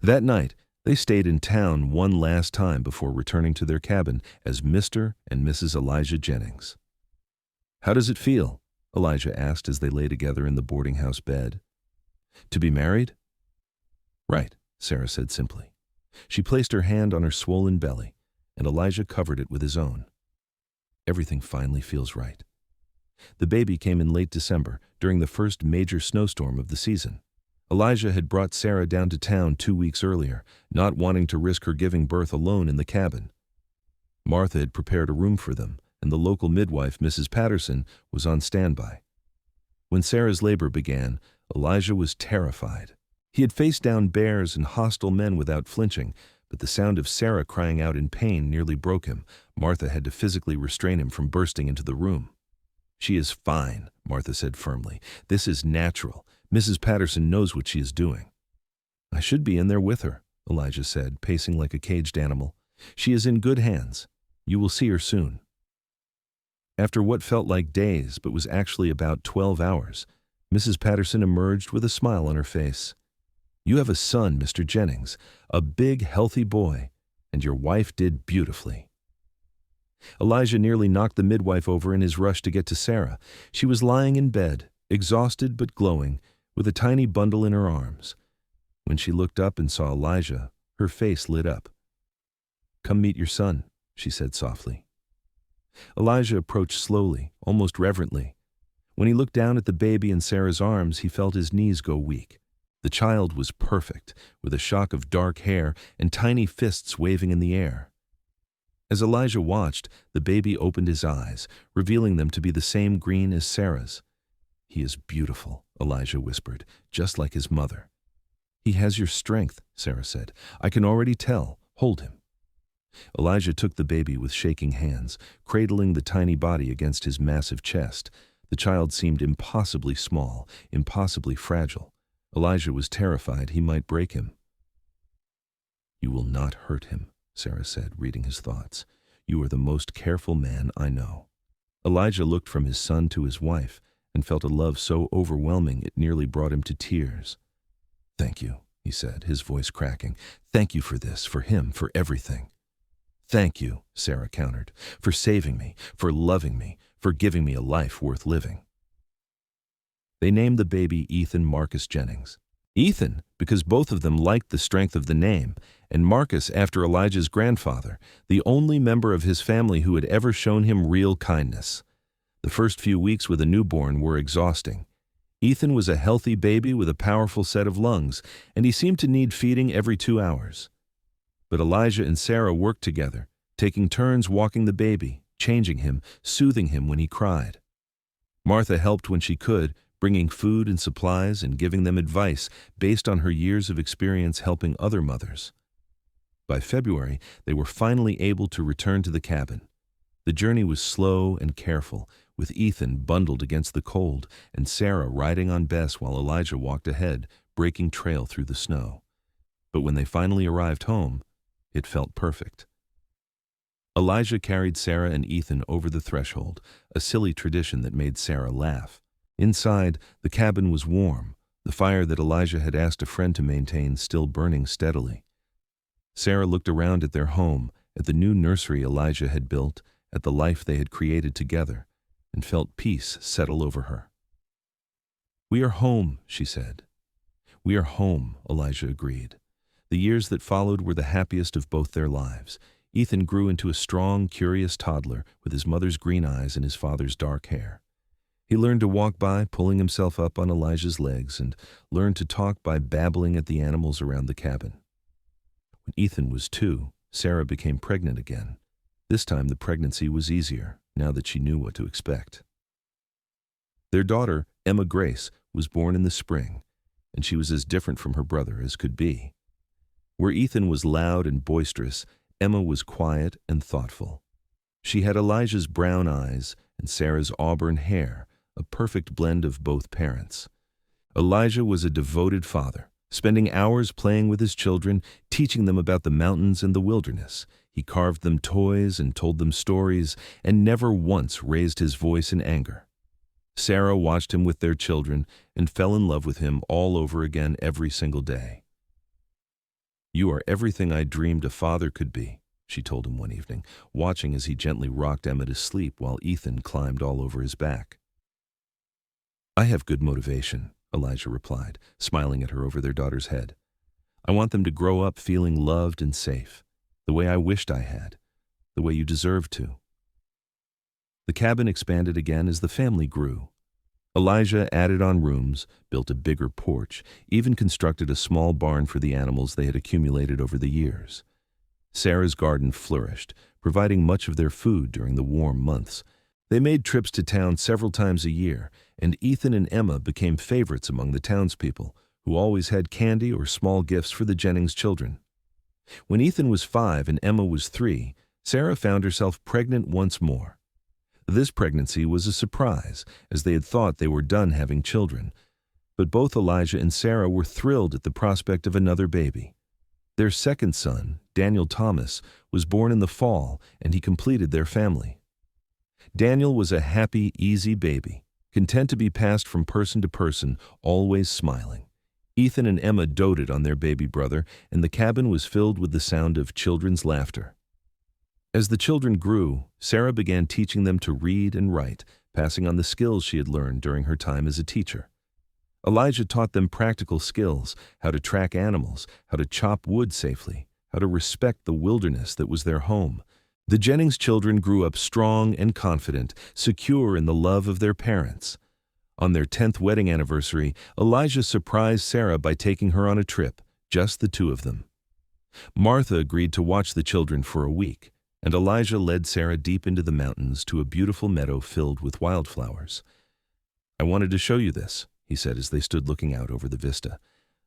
Speaker 1: That night, they stayed in town one last time before returning to their cabin as Mr. and Mrs. Elijah Jennings. "How does it feel?" Elijah asked as they lay together in the boarding house bed. "To be married?" "Right," Sarah said simply. She placed her hand on her swollen belly, and Elijah covered it with his own. "Everything finally feels right." The baby came in late December, during the first major snowstorm of the season. Elijah had brought Sarah down to town 2 weeks earlier, not wanting to risk her giving birth alone in the cabin. Martha had prepared a room for them, and the local midwife, Mrs. Patterson, was on standby. When Sarah's labor began, Elijah was terrified. He had faced down bears and hostile men without flinching, but the sound of Sarah crying out in pain nearly broke him. Martha had to physically restrain him from bursting into the room. "She is fine," Martha said firmly. "This is natural. Mrs. Patterson knows what she is doing." "I should be in there with her," Elijah said, pacing like a caged animal. "She is in good hands. You will see her soon." After what felt like days but was actually about 12 hours, Mrs. Patterson emerged with a smile on her face. "You have a son, Mr. Jennings, a big, healthy boy, and your wife did beautifully." Elijah nearly knocked the midwife over in his rush to get to Sarah. She was lying in bed, exhausted but glowing, with a tiny bundle in her arms. When she looked up and saw Elijah, her face lit up. "Come meet your son," she said softly. Elijah approached slowly, almost reverently. When he looked down at the baby in Sarah's arms, he felt his knees go weak. The child was perfect, with a shock of dark hair and tiny fists waving in the air. As Elijah watched, the baby opened his eyes, revealing them to be the same green as Sarah's. "He is beautiful," Elijah whispered, "just like his mother." "He has your strength," Sarah said. "I can already tell. Hold him." Elijah took the baby with shaking hands, cradling the tiny body against his massive chest. The child seemed impossibly small, impossibly fragile. Elijah was terrified he might break him. "You will not hurt him," Sarah said, reading his thoughts. "You are the most careful man I know." Elijah looked from his son to his wife and felt a love so overwhelming it nearly brought him to tears. Thank you, he said, his voice cracking. Thank you for this, for him, for everything. Thank you, Sarah countered, for saving me, for loving me, for giving me a life worth living. They named the baby Ethan Marcus Jennings. Ethan, because both of them liked the strength of the name, and Marcus after Elijah's grandfather, the only member of his family who had ever shown him real kindness. The first few weeks with a newborn were exhausting. Ethan was a healthy baby with a powerful set of lungs, and he seemed to need feeding every 2 hours. But Elijah and Sarah worked together, taking turns walking the baby, changing him, soothing him when he cried. Martha helped when she could, bringing food and supplies and giving them advice based on her years of experience helping other mothers. By February, they were finally able to return to the cabin. The journey was slow and careful, with Ethan bundled against the cold and Sarah riding on Bess while Elijah walked ahead, breaking trail through the snow. But when they finally arrived home, it felt perfect. Elijah carried Sarah and Ethan over the threshold, a silly tradition that made Sarah laugh. Inside, the cabin was warm, the fire that Elijah had asked a friend to maintain still burning steadily. Sarah looked around at their home, at the new nursery Elijah had built, at the life they had created together, and felt peace settle over her. "We are home," she said. "We are home," Elijah agreed. The years that followed were the happiest of both their lives. Ethan grew into a strong, curious toddler with his mother's green eyes and his father's dark hair. He learned to walk by pulling himself up on Elijah's legs and learned to talk by babbling at the animals around the cabin. When Ethan was 2, Sarah became pregnant again. This time the pregnancy was easier, now that she knew what to expect. Their daughter, Emma Grace, was born in the spring, and she was as different from her brother as could be. Where Ethan was loud and boisterous, Emma was quiet and thoughtful. She had Elijah's brown eyes and Sarah's auburn hair, a perfect blend of both parents. Elijah was a devoted father, spending hours playing with his children, teaching them about the mountains and the wilderness. He carved them toys and told them stories, and never once raised his voice in anger. Sarah watched him with their children and fell in love with him all over again every single day. "You are everything I dreamed a father could be," she told him one evening, watching as he gently rocked Emma to sleep while Ethan climbed all over his back. "I have good motivation," Elijah replied, smiling at her over their daughter's head. "I want them to grow up feeling loved and safe, the way I wished I had, the way you deserved to." The cabin expanded again as the family grew. Elijah added on rooms, built a bigger porch, even constructed a small barn for the animals they had accumulated over the years. Sarah's garden flourished, providing much of their food during the warm months. They made trips to town several times a year, and Ethan and Emma became favorites among the townspeople, who always had candy or small gifts for the Jennings children. When Ethan was 5 and Emma was 3, Sarah found herself pregnant once more. This pregnancy was a surprise, as they had thought they were done having children. But both Elijah and Sarah were thrilled at the prospect of another baby. Their second son, Daniel Thomas, was born in the fall, and he completed their family. Daniel was a happy, easy baby, content to be passed from person to person, always smiling. Ethan and Emma doted on their baby brother, and the cabin was filled with the sound of children's laughter. As the children grew, Sarah began teaching them to read and write, passing on the skills she had learned during her time as a teacher. Elijah taught them practical skills, how to track animals, how to chop wood safely, how to respect the wilderness that was their home. The Jennings children grew up strong and confident, secure in the love of their parents. On their 10th wedding anniversary, Elijah surprised Sarah by taking her on a trip, just the 2 of them. Martha agreed to watch the children for a week, and Elijah led Sarah deep into the mountains to a beautiful meadow filled with wildflowers. "I wanted to show you this," he said as they stood looking out over the vista.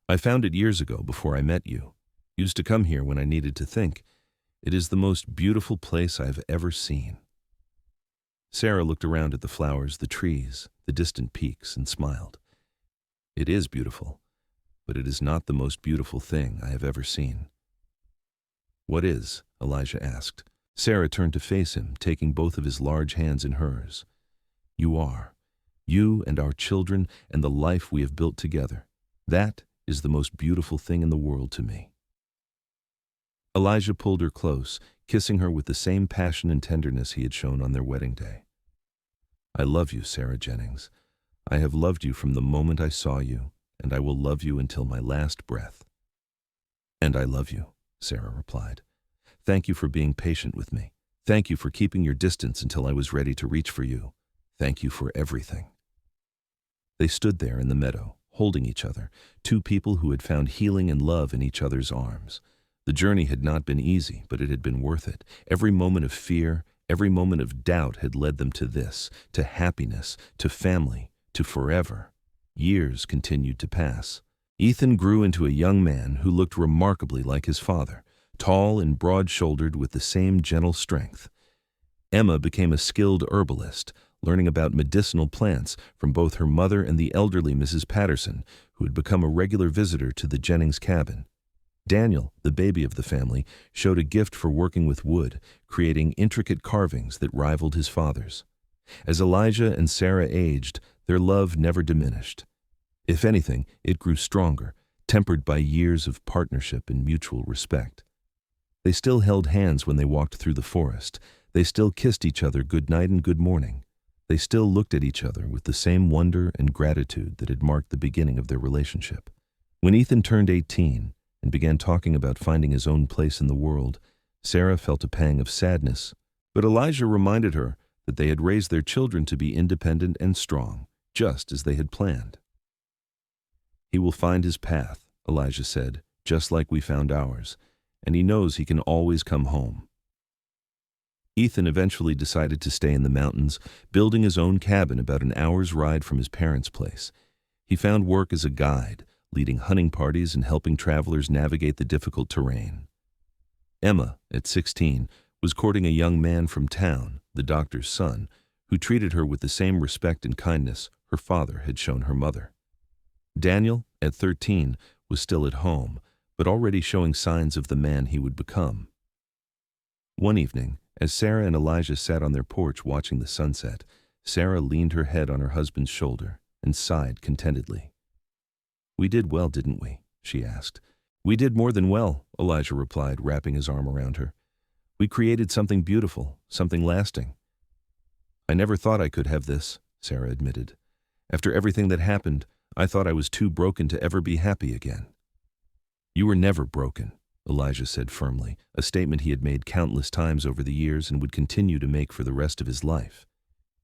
Speaker 1: "I found it years ago before I met you. Used to come here when I needed to think. It is the most beautiful place I have ever seen." Sarah looked around at the flowers, the trees, the distant peaks, and smiled. "It is beautiful, but it is not the most beautiful thing I have ever seen." "What is?" Elijah asked. Sarah turned to face him, taking both of his large hands in hers. "You are. You and our children and the life we have built together. That is the most beautiful thing in the world to me." Elijah pulled her close, kissing her with the same passion and tenderness he had shown on their wedding day. "I love you, Sarah Jennings. I have loved you from the moment I saw you, and I will love you until my last breath." "And I love you," Sarah replied. "Thank you for being patient with me. Thank you for keeping your distance until I was ready to reach for you. Thank you for everything." They stood there in the meadow, holding each other, two people who had found healing and love in each other's arms. The journey had not been easy, but it had been worth it. Every moment of fear, every moment of doubt had led them to this, to happiness, to family, to forever. Years continued to pass. Ethan grew into a young man who looked remarkably like his father, tall and broad-shouldered with the same gentle strength. Emma became a skilled herbalist, learning about medicinal plants from both her mother and the elderly Mrs. Patterson, who had become a regular visitor to the Jennings cabin. Daniel, the baby of the family, showed a gift for working with wood, creating intricate carvings that rivaled his father's. As Elijah and Sarah aged, their love never diminished. If anything, it grew stronger, tempered by years of partnership and mutual respect. They still held hands when they walked through the forest. They still kissed each other good night and good morning. They still looked at each other with the same wonder and gratitude that had marked the beginning of their relationship. When Ethan turned 18 and began talking about finding his own place in the world, Sarah felt a pang of sadness, but Elijah reminded her that they had raised their children to be independent and strong, just as they had planned. "He will find his path," Elijah said, "just like we found ours, and he knows he can always come home." Ethan eventually decided to stay in the mountains, building his own cabin about an hour's ride from his parents' place. He found work as a guide, leading hunting parties and helping travelers navigate the difficult terrain. Emma, at 16, was courting a young man from town, the doctor's son, who treated her with the same respect and kindness her father had shown her mother. Daniel, at 13, was still at home, but already showing signs of the man he would become. One evening, as Sarah and Elijah sat on their porch watching the sunset, Sarah leaned her head on her husband's shoulder and sighed contentedly. "We did well, didn't we?" she asked. "We did more than well," Elijah replied, wrapping his arm around her. "We created something beautiful, something lasting." "I never thought I could have this," Sarah admitted. "After everything that happened, I thought I was too broken to ever be happy again." "You were never broken," Elijah said firmly, a statement he had made countless times over the years and would continue to make for the rest of his life.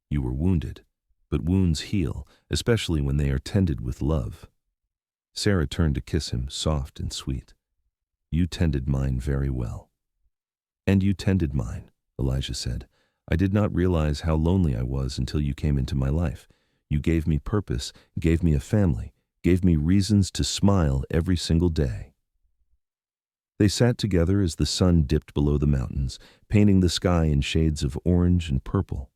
Speaker 1: "You were wounded, but wounds heal, especially when they are tended with love." Sarah turned to kiss him, soft and sweet. "You tended mine very well." "And you tended mine," Elijah said. "I did not realize how lonely I was until you came into my life. You gave me purpose, gave me a family, gave me reasons to smile every single day." They sat together as the sun dipped below the mountains, painting the sky in shades of orange and purple.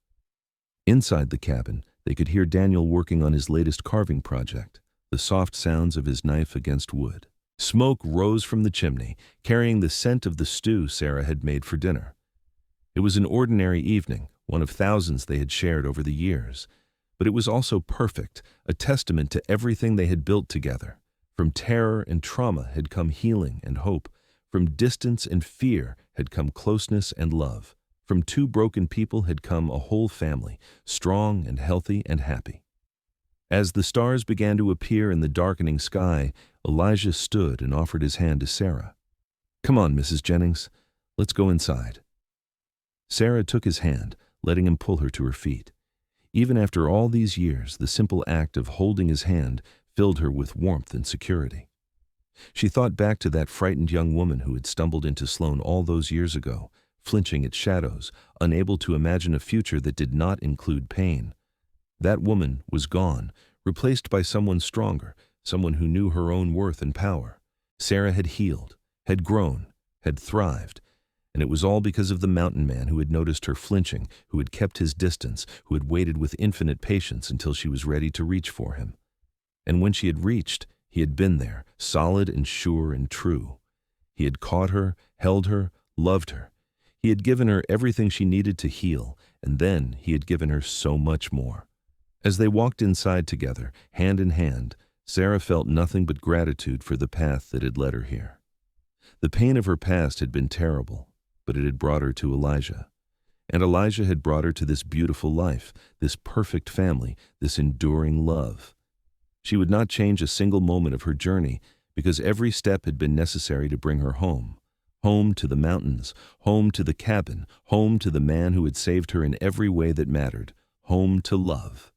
Speaker 1: Inside the cabin, they could hear Daniel working on his latest carving project, the soft sounds of his knife against wood. Smoke rose from the chimney, carrying the scent of the stew Sarah had made for dinner. It was an ordinary evening, one of thousands they had shared over the years, but it was also perfect, a testament to everything they had built together. From terror and trauma had come healing and hope. From distance and fear had come closeness and love. From two broken people had come a whole family, strong and healthy and happy. As the stars began to appear in the darkening sky, Elijah stood and offered his hand to Sarah. "Come on, Mrs. Jennings, let's go inside." Sarah took his hand, letting him pull her to her feet. Even after all these years, the simple act of holding his hand filled her with warmth and security. She thought back to that frightened young woman who had stumbled into Sloan all those years ago, flinching at shadows, unable to imagine a future that did not include pain. That woman was gone, replaced by someone stronger, someone who knew her own worth and power. Sarah had healed, had grown, had thrived, and it was all because of the mountain man who had noticed her flinching, who had kept his distance, who had waited with infinite patience until she was ready to reach for him. And when she had reached, he had been there, solid and sure and true. He had caught her, held her, loved her. He had given her everything she needed to heal, and then he had given her so much more. As they walked inside together, hand in hand, Sarah felt nothing but gratitude for the path that had led her here. The pain of her past had been terrible, but it had brought her to Elijah. And Elijah had brought her to this beautiful life, this perfect family, this enduring love. She would not change a single moment of her journey because every step had been necessary to bring her home. Home to the mountains, home to the cabin, home to the man who had saved her in every way that mattered, home to love.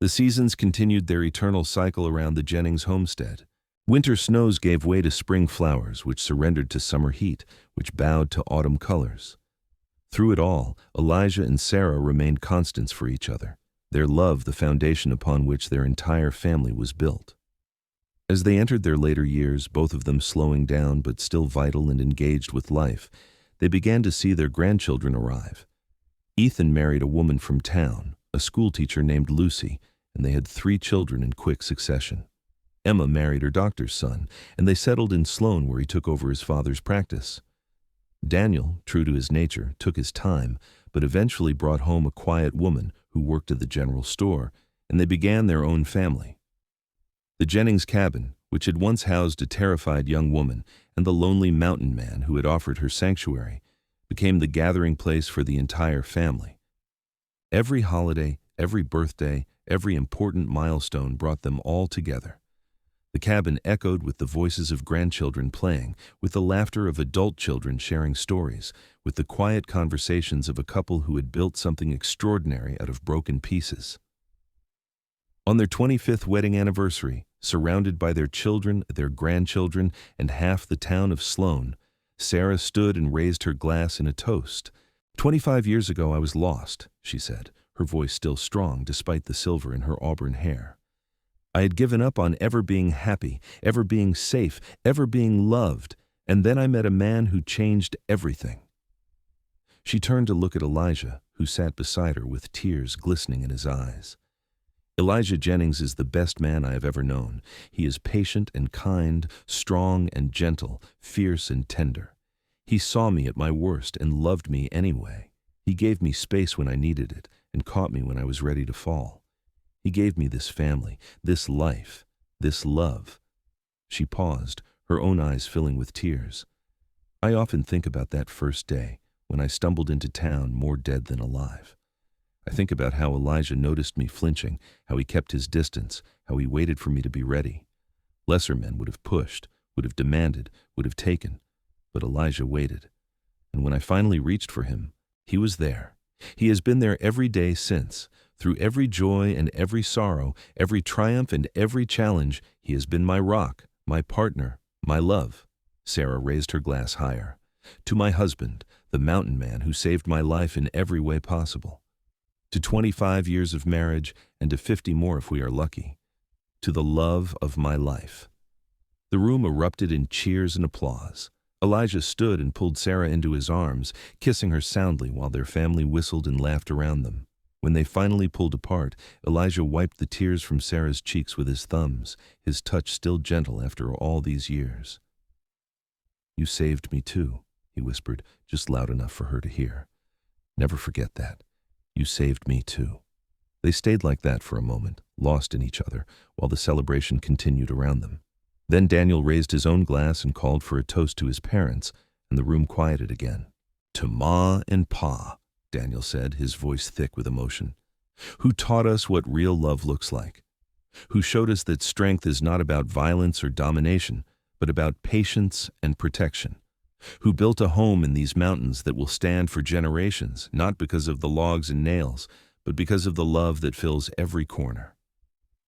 Speaker 1: The seasons continued their eternal cycle around the Jennings homestead. Winter snows gave way to spring flowers, which surrendered to summer heat, which bowed to autumn colors. Through it all, Elijah and Sarah remained constants for each other, their love the foundation upon which their entire family was built. As they entered their later years, both of them slowing down but still vital and engaged with life, they began to see their grandchildren arrive. Ethan married a woman from town, a schoolteacher named Lucy, and they had 3 children in quick succession. Emma married her doctor's son, and they settled in Sloan where he took over his father's practice. Daniel, true to his nature, took his time, but eventually brought home a quiet woman who worked at the general store, and they began their own family. The Jennings cabin, which had once housed a terrified young woman and the lonely mountain man who had offered her sanctuary, became the gathering place for the entire family. Every holiday, every birthday, every important milestone brought them all together. The cabin echoed with the voices of grandchildren playing, with the laughter of adult children sharing stories, with the quiet conversations of a couple who had built something extraordinary out of broken pieces. On their 25th wedding anniversary, surrounded by their children, their grandchildren, and half the town of Sloan, Sarah stood and raised her glass in a toast. 25 years ago I was lost, she said, her voice still strong despite the silver in her auburn hair. I had given up on ever being happy, ever being safe, ever being loved, and then I met a man who changed everything. She turned to look at Elijah, who sat beside her with tears glistening in his eyes. Elijah Jennings is the best man I have ever known. He is patient and kind, strong and gentle, fierce and tender. He saw me at my worst and loved me anyway. He gave me space when I needed it and caught me when I was ready to fall. He gave me this family, this life, this love. She paused, her own eyes filling with tears. I often think about that first day, when I stumbled into town more dead than alive. I think about how Elijah noticed me flinching, how he kept his distance, how he waited for me to be ready. Lesser men would have pushed, would have demanded, would have taken, but Elijah waited. And when I finally reached for him, he was there. He has been there every day since. Through every joy and every sorrow, every triumph and every challenge, he has been my rock, my partner, my love. Sarah raised her glass higher. To my husband, the mountain man who saved my life in every way possible. To 25 years of marriage and to 50 more if we are lucky. To the love of my life. The room erupted in cheers and applause. Elijah stood and pulled Sarah into his arms, kissing her soundly while their family whistled and laughed around them. When they finally pulled apart, Elijah wiped the tears from Sarah's cheeks with his thumbs, his touch still gentle after all these years. You saved me too, he whispered, just loud enough for her to hear. Never forget that. You saved me too. They stayed like that for a moment, lost in each other, while the celebration continued around them. Then Daniel raised his own glass and called for a toast to his parents, and the room quieted again. To Ma and Pa, Daniel said, his voice thick with emotion, who taught us what real love looks like, who showed us that strength is not about violence or domination, but about patience and protection, who built a home in these mountains that will stand for generations, not because of the logs and nails, but because of the love that fills every corner.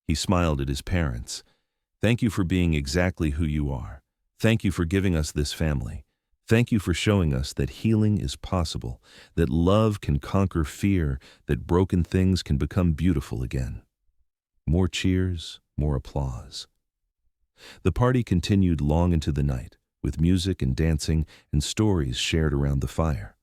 Speaker 1: He smiled at his parents. Thank you for being exactly who you are. Thank you for giving us this family. Thank you for showing us that healing is possible, that love can conquer fear, that broken things can become beautiful again. More cheers, more applause. The party continued long into the night, with music and dancing and stories shared around the fire.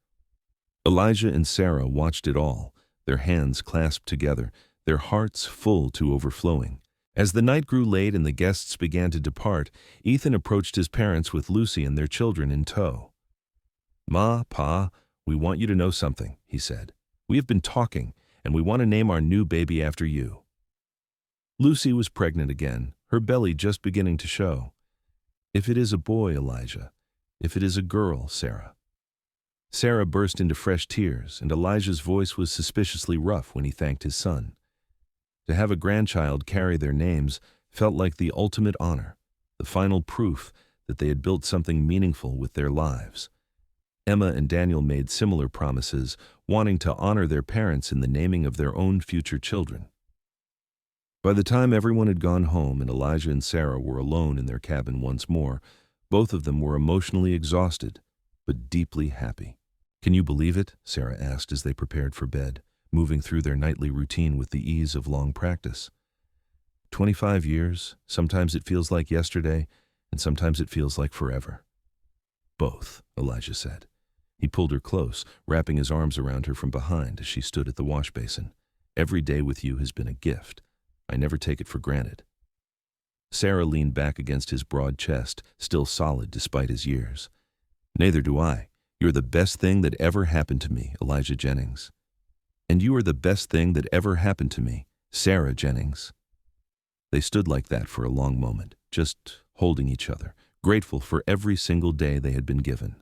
Speaker 1: Elijah and Sarah watched it all, their hands clasped together, their hearts full to overflowing. As the night grew late and the guests began to depart, Ethan approached his parents with Lucy and their children in tow. Ma, Pa, we want you to know something, he said. We have been talking, and we want to name our new baby after you. Lucy was pregnant again, her belly just beginning to show. "If it is a boy, Elijah. If it is a girl, Sarah." Sarah burst into fresh tears, and Elijah's voice was suspiciously rough when he thanked his son. To have a grandchild carry their names felt like the ultimate honor, the final proof that they had built something meaningful with their lives. Emma and Daniel made similar promises, wanting to honor their parents in the naming of their own future children. By the time everyone had gone home and Elijah and Sarah were alone in their cabin once more, both of them were emotionally exhausted, but deeply happy. "Can you believe it?" Sarah asked as they prepared for bed, moving through their nightly routine with the ease of long practice. 25 years, sometimes it feels like yesterday, and sometimes it feels like forever. "Both," Elijah said. He pulled her close, wrapping his arms around her from behind as she stood at the wash basin. "Every day with you has been a gift. I never take it for granted." Sarah leaned back against his broad chest, still solid despite his years. "Neither do I. You're the best thing that ever happened to me, Elijah Jennings." "And you are the best thing that ever happened to me, Sarah Jennings." They stood like that for a long moment, just holding each other, grateful for every single day they had been given.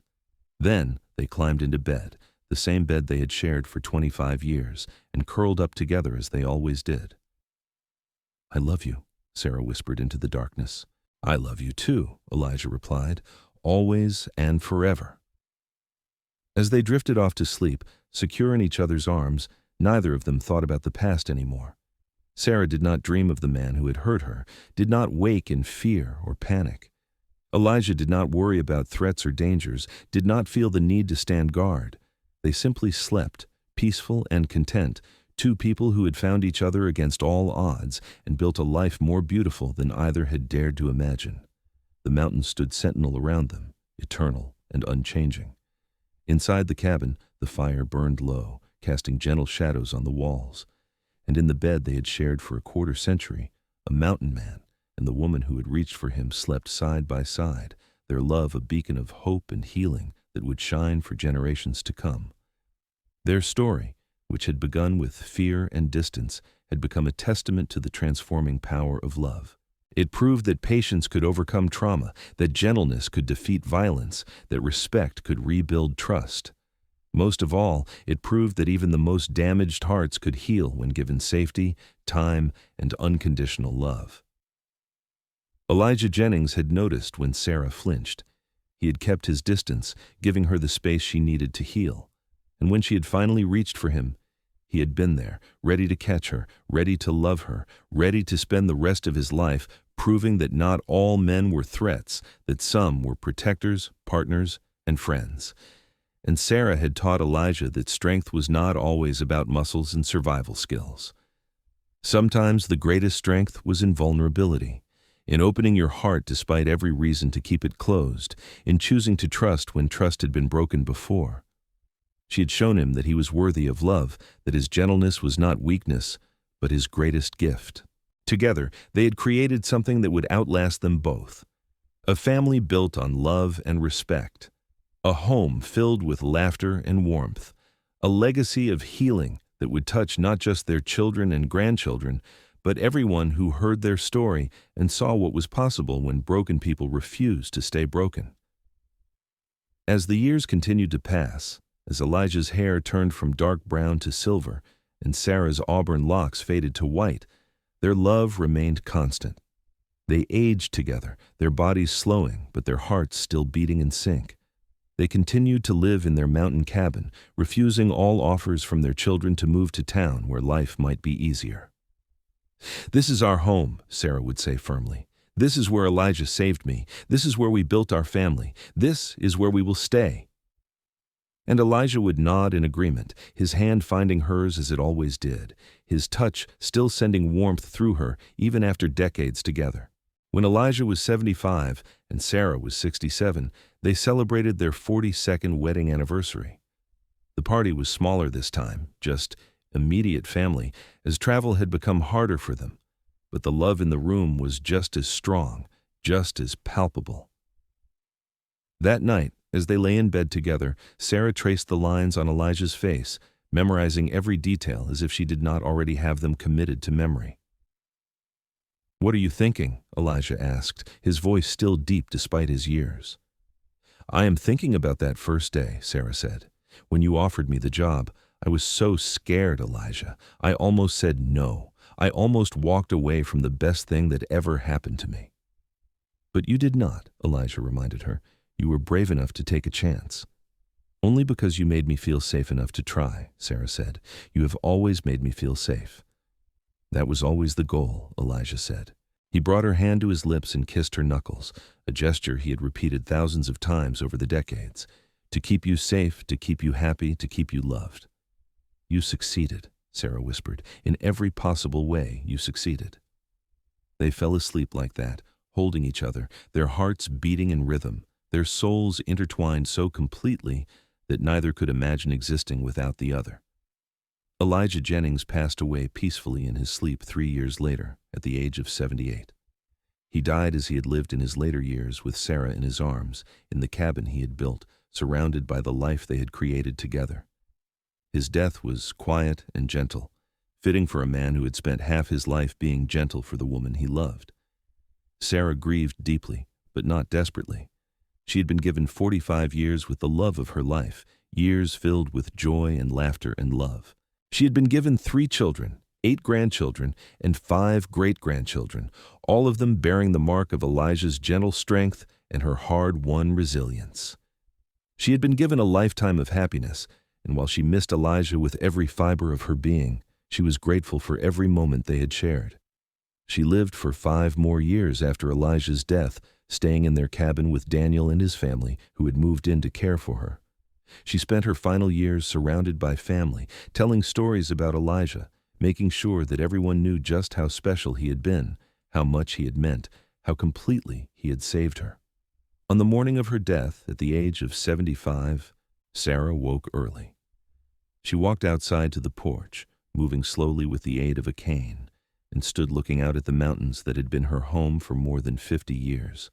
Speaker 1: Then they climbed into bed, the same bed they had shared for 25 years, and curled up together as they always did. "I love you," Sarah whispered into the darkness. "I love you too," Elijah replied, "always and forever." As they drifted off to sleep, secure in each other's arms, neither of them thought about the past anymore. Sarah did not dream of the man who had hurt her, did not wake in fear or panic. Elijah did not worry about threats or dangers, did not feel the need to stand guard. They simply slept, peaceful and content, two people who had found each other against all odds and built a life more beautiful than either had dared to imagine. The mountains stood sentinel around them, eternal and unchanging. Inside the cabin, the fire burned low, casting gentle shadows on the walls. And in the bed they had shared for a quarter century, a mountain man and the woman who had reached for him slept side by side, their love a beacon of hope and healing that would shine for generations to come. Their story, which had begun with fear and distance, had become a testament to the transforming power of love. It proved that patience could overcome trauma, that gentleness could defeat violence, that respect could rebuild trust. Most of all, it proved that even the most damaged hearts could heal when given safety, time, and unconditional love. Elijah Jennings had noticed when Sarah flinched. He had kept his distance, giving her the space she needed to heal. And when she had finally reached for him, he had been there, ready to catch her, ready to love her, ready to spend the rest of his life proving that not all men were threats, that some were protectors, partners, and friends. And Sarah had taught Elijah that strength was not always about muscles and survival skills. Sometimes the greatest strength was in vulnerability, in opening your heart despite every reason to keep it closed, in choosing to trust when trust had been broken before. She had shown him that he was worthy of love, that his gentleness was not weakness, but his greatest gift. Together, they had created something that would outlast them both. A family built on love and respect. A home filled with laughter and warmth. A legacy of healing that would touch not just their children and grandchildren, but everyone who heard their story and saw what was possible when broken people refused to stay broken. As the years continued to pass, as Elijah's hair turned from dark brown to silver and Sarah's auburn locks faded to white, their love remained constant. They aged together, their bodies slowing, but their hearts still beating in sync. They continued to live in their mountain cabin, refusing all offers from their children to move to town where life might be easier. "This is our home," Sarah would say firmly. "This is where Elijah saved me. This is where we built our family. This is where we will stay." And Elijah would nod in agreement, his hand finding hers as it always did, his touch still sending warmth through her even after decades together. When Elijah was 75 and Sarah was 67, they celebrated their 42nd wedding anniversary. The party was smaller this time, just immediate family, as travel had become harder for them, but the love in the room was just as strong, just as palpable. That night, as they lay in bed together, Sarah traced the lines on Elijah's face, memorizing every detail as if she did not already have them committed to memory. "What are you thinking?" Elijah asked, his voice still deep despite his years. "I am thinking about that first day," Sarah said. "When you offered me the job, I was so scared, Elijah. I almost said no. I almost walked away from the best thing that ever happened to me." "But you did not," Elijah reminded her. "You were brave enough to take a chance." "Only because you made me feel safe enough to try," Sarah said. "You have always made me feel safe." "That was always the goal," Elijah said. He brought her hand to his lips and kissed her knuckles, a gesture he had repeated thousands of times over the decades. "To keep you safe, to keep you happy, to keep you loved." "You succeeded," Sarah whispered. "In every possible way, you succeeded." They fell asleep like that, holding each other, their hearts beating in rhythm, their souls intertwined so completely that neither could imagine existing without the other. Elijah Jennings passed away peacefully in his sleep 3 years later, at the age of 78. He died as he had lived in his later years, with Sarah in his arms, in the cabin he had built, surrounded by the life they had created together. His death was quiet and gentle, fitting for a man who had spent half his life being gentle for the woman he loved. Sarah grieved deeply, but not desperately. She had been given 45 years with the love of her life, years filled with joy and laughter and love. She had been given 3 children, 8 grandchildren, and 5 great-grandchildren, all of them bearing the mark of Elijah's gentle strength and her hard-won resilience. She had been given a lifetime of happiness, and while she missed Elijah with every fiber of her being, she was grateful for every moment they had shared. She lived for 5 more years after Elijah's death, staying in their cabin with Daniel and his family, who had moved in to care for her. She spent her final years surrounded by family, telling stories about Elijah, making sure that everyone knew just how special he had been, how much he had meant, how completely he had saved her. On the morning of her death, at the age of 75, Sarah woke early. She walked outside to the porch, moving slowly with the aid of a cane, and stood looking out at the mountains that had been her home for more than 50 years.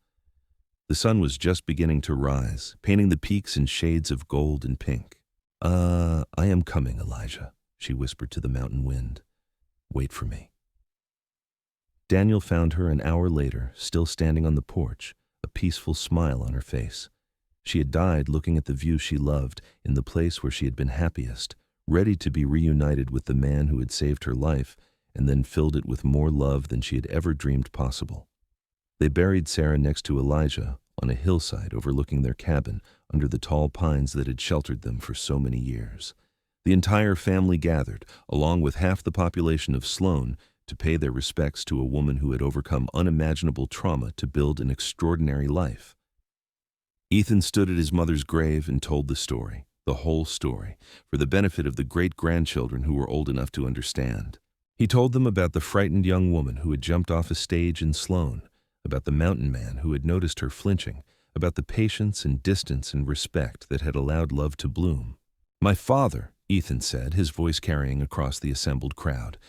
Speaker 1: The sun was just beginning to rise, painting the peaks in shades of gold and pink. I am coming, Elijah," she whispered to the mountain wind. "Wait for me." Daniel found her an hour later, still standing on the porch, a peaceful smile on her face. She had died looking at the view she loved, in the place where she had been happiest, ready to be reunited with the man who had saved her life, and then filled it with more love than she had ever dreamed possible. They buried Sarah next to Elijah on a hillside overlooking their cabin under the tall pines that had sheltered them for so many years. The entire family gathered, along with half the population of Sloan, to pay their respects to a woman who had overcome unimaginable trauma to build an extraordinary life. Ethan stood at his mother's grave and told the story, the whole story, for the benefit of the great-grandchildren who were old enough to understand. He told them about the frightened young woman who had jumped off a stage in Sloan, about the mountain man who had noticed her flinching, about the patience and distance and respect that had allowed love to bloom. "My father," Ethan said, his voice carrying across the assembled crowd,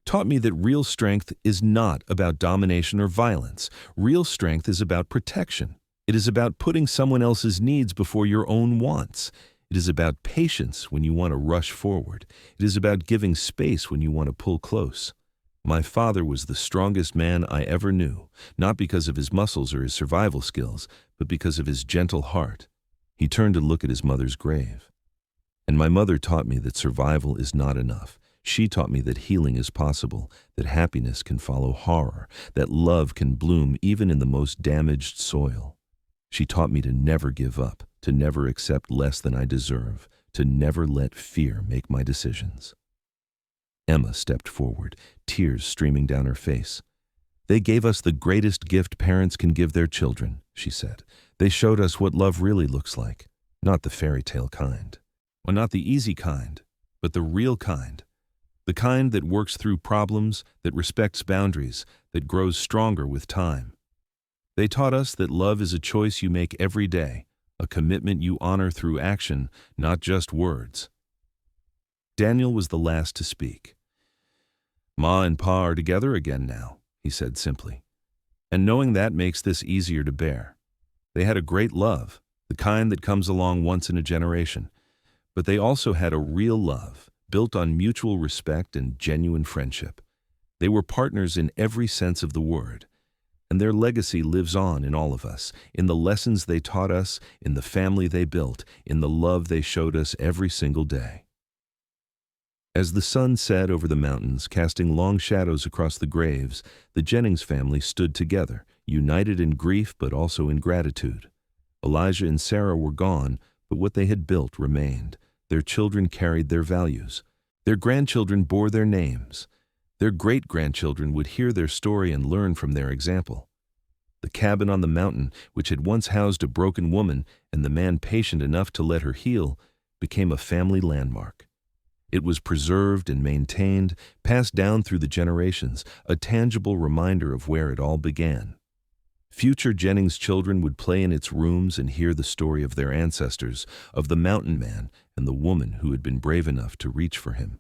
Speaker 1: "taught me that real strength is not about domination or violence. Real strength is about protection. It is about putting someone else's needs before your own wants. It is about patience when you want to rush forward. It is about giving space when you want to pull close. My father was the strongest man I ever knew, not because of his muscles or his survival skills, but because of his gentle heart." He turned to look at his mother's grave. "And my mother taught me that survival is not enough. She taught me that healing is possible, that happiness can follow horror, that love can bloom even in the most damaged soil. She taught me to never give up, to never accept less than I deserve, to never let fear make my decisions." Emma stepped forward, tears streaming down her face. "They gave us the greatest gift parents can give their children," she said. "They showed us what love really looks like, not the fairy tale kind. Well, not the easy kind, but the real kind. The kind that works through problems, that respects boundaries, that grows stronger with time. They taught us that love is a choice you make every day, a commitment you honor through action, not just words." Daniel was the last to speak. "Ma and Pa are together again now," he said simply. "And knowing that makes this easier to bear. They had a great love, the kind that comes along once in a generation. But they also had a real love, built on mutual respect and genuine friendship. They were partners in every sense of the word. And their legacy lives on in all of us, in the lessons they taught us, in the family they built, in the love they showed us every single day. As the sun set over the mountains, casting long shadows across the graves, the Jennings family stood together, united in grief but also in gratitude. Elijah and Sarah were gone, but what they had built remained. Their children carried their values. Their grandchildren bore their names. Their great-grandchildren would hear their story and learn from their example. The cabin on the mountain, which had once housed a broken woman and the man patient enough to let her heal, became a family landmark. It was preserved and maintained, passed down through the generations, a tangible reminder of where it all began. Future Jennings children would play in its rooms and hear the story of their ancestors, of the mountain man and the woman who had been brave enough to reach for him.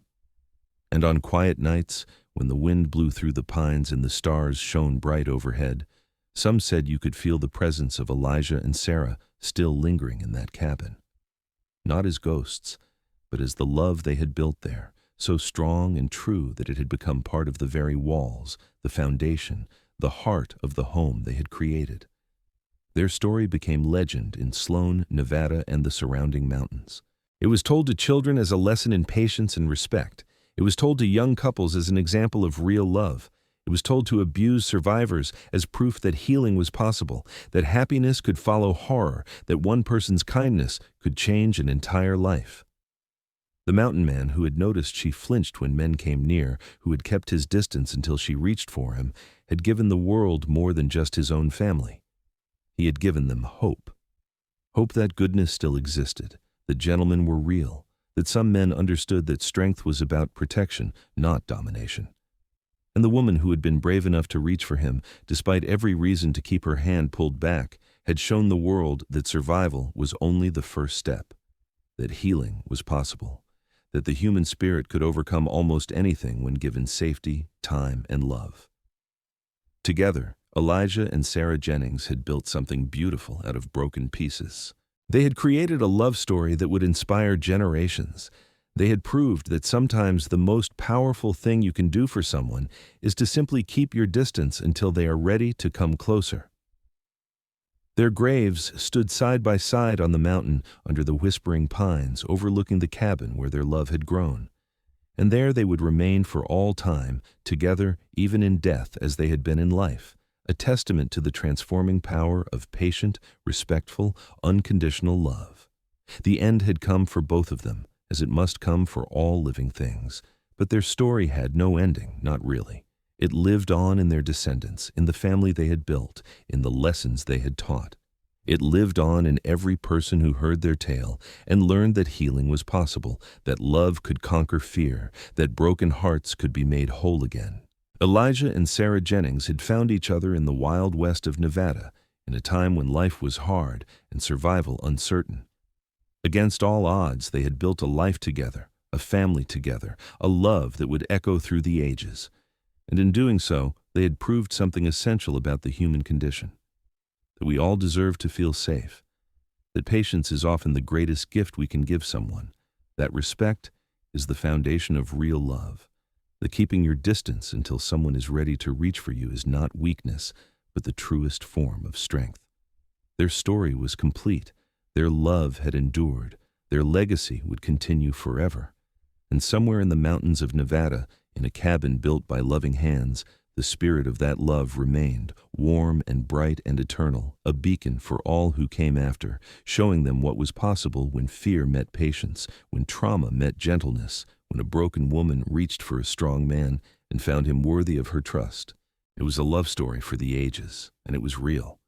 Speaker 1: And on quiet nights, when the wind blew through the pines and the stars shone bright overhead, some said you could feel the presence of Elijah and Sarah still lingering in that cabin. Not as ghosts, but as the love they had built there, so strong and true that it had become part of the very walls, the foundation, the heart of the home they had created. Their story became legend in Sloan, Nevada, and the surrounding mountains. It was told to children as a lesson in patience and respect. It was told to young couples as an example of real love. It was told to abused survivors as proof that healing was possible, that happiness could follow horror, that one person's kindness could change an entire life. The mountain man who had noticed she flinched when men came near, who had kept his distance until she reached for him, had given the world more than just his own family. He had given them hope. Hope that goodness still existed, that gentlemen were real, that some men understood that strength was about protection, not domination. And the woman who had been brave enough to reach for him, despite every reason to keep her hand pulled back, had shown the world that survival was only the first step, that healing was possible, that the human spirit could overcome almost anything when given safety, time, and love. Together, Elijah and Sarah Jennings had built something beautiful out of broken pieces. They had created a love story that would inspire generations. They had proved that sometimes the most powerful thing you can do for someone is to simply keep your distance until they are ready to come closer. Their graves stood side by side on the mountain under the whispering pines overlooking the cabin where their love had grown. And there they would remain for all time, together even in death as they had been in life, a testament to the transforming power of patient, respectful, unconditional love. The end had come for both of them, as it must come for all living things. But their story had no ending, not really. It lived on in their descendants, in the family they had built, in the lessons they had taught. It lived on in every person who heard their tale and learned that healing was possible, that love could conquer fear, that broken hearts could be made whole again. Elijah and Sarah Jennings had found each other in the wild west of Nevada, in a time when life was hard and survival uncertain. Against all odds, they had built a life together, a family together, a love that would echo through the ages. And in doing so, they had proved something essential about the human condition. That we all deserve to feel safe. That patience is often the greatest gift we can give someone. That respect is the foundation of real love. That keeping your distance until someone is ready to reach for you is not weakness, but the truest form of strength. Their story was complete. Their love had endured. Their legacy would continue forever. And somewhere in the mountains of Nevada, in a cabin built by loving hands, the spirit of that love remained, warm and bright and eternal, a beacon for all who came after, showing them what was possible when fear met patience, when trauma met gentleness, when a broken woman reached for a strong man and found him worthy of her trust. It was a love story for the ages, and it was real.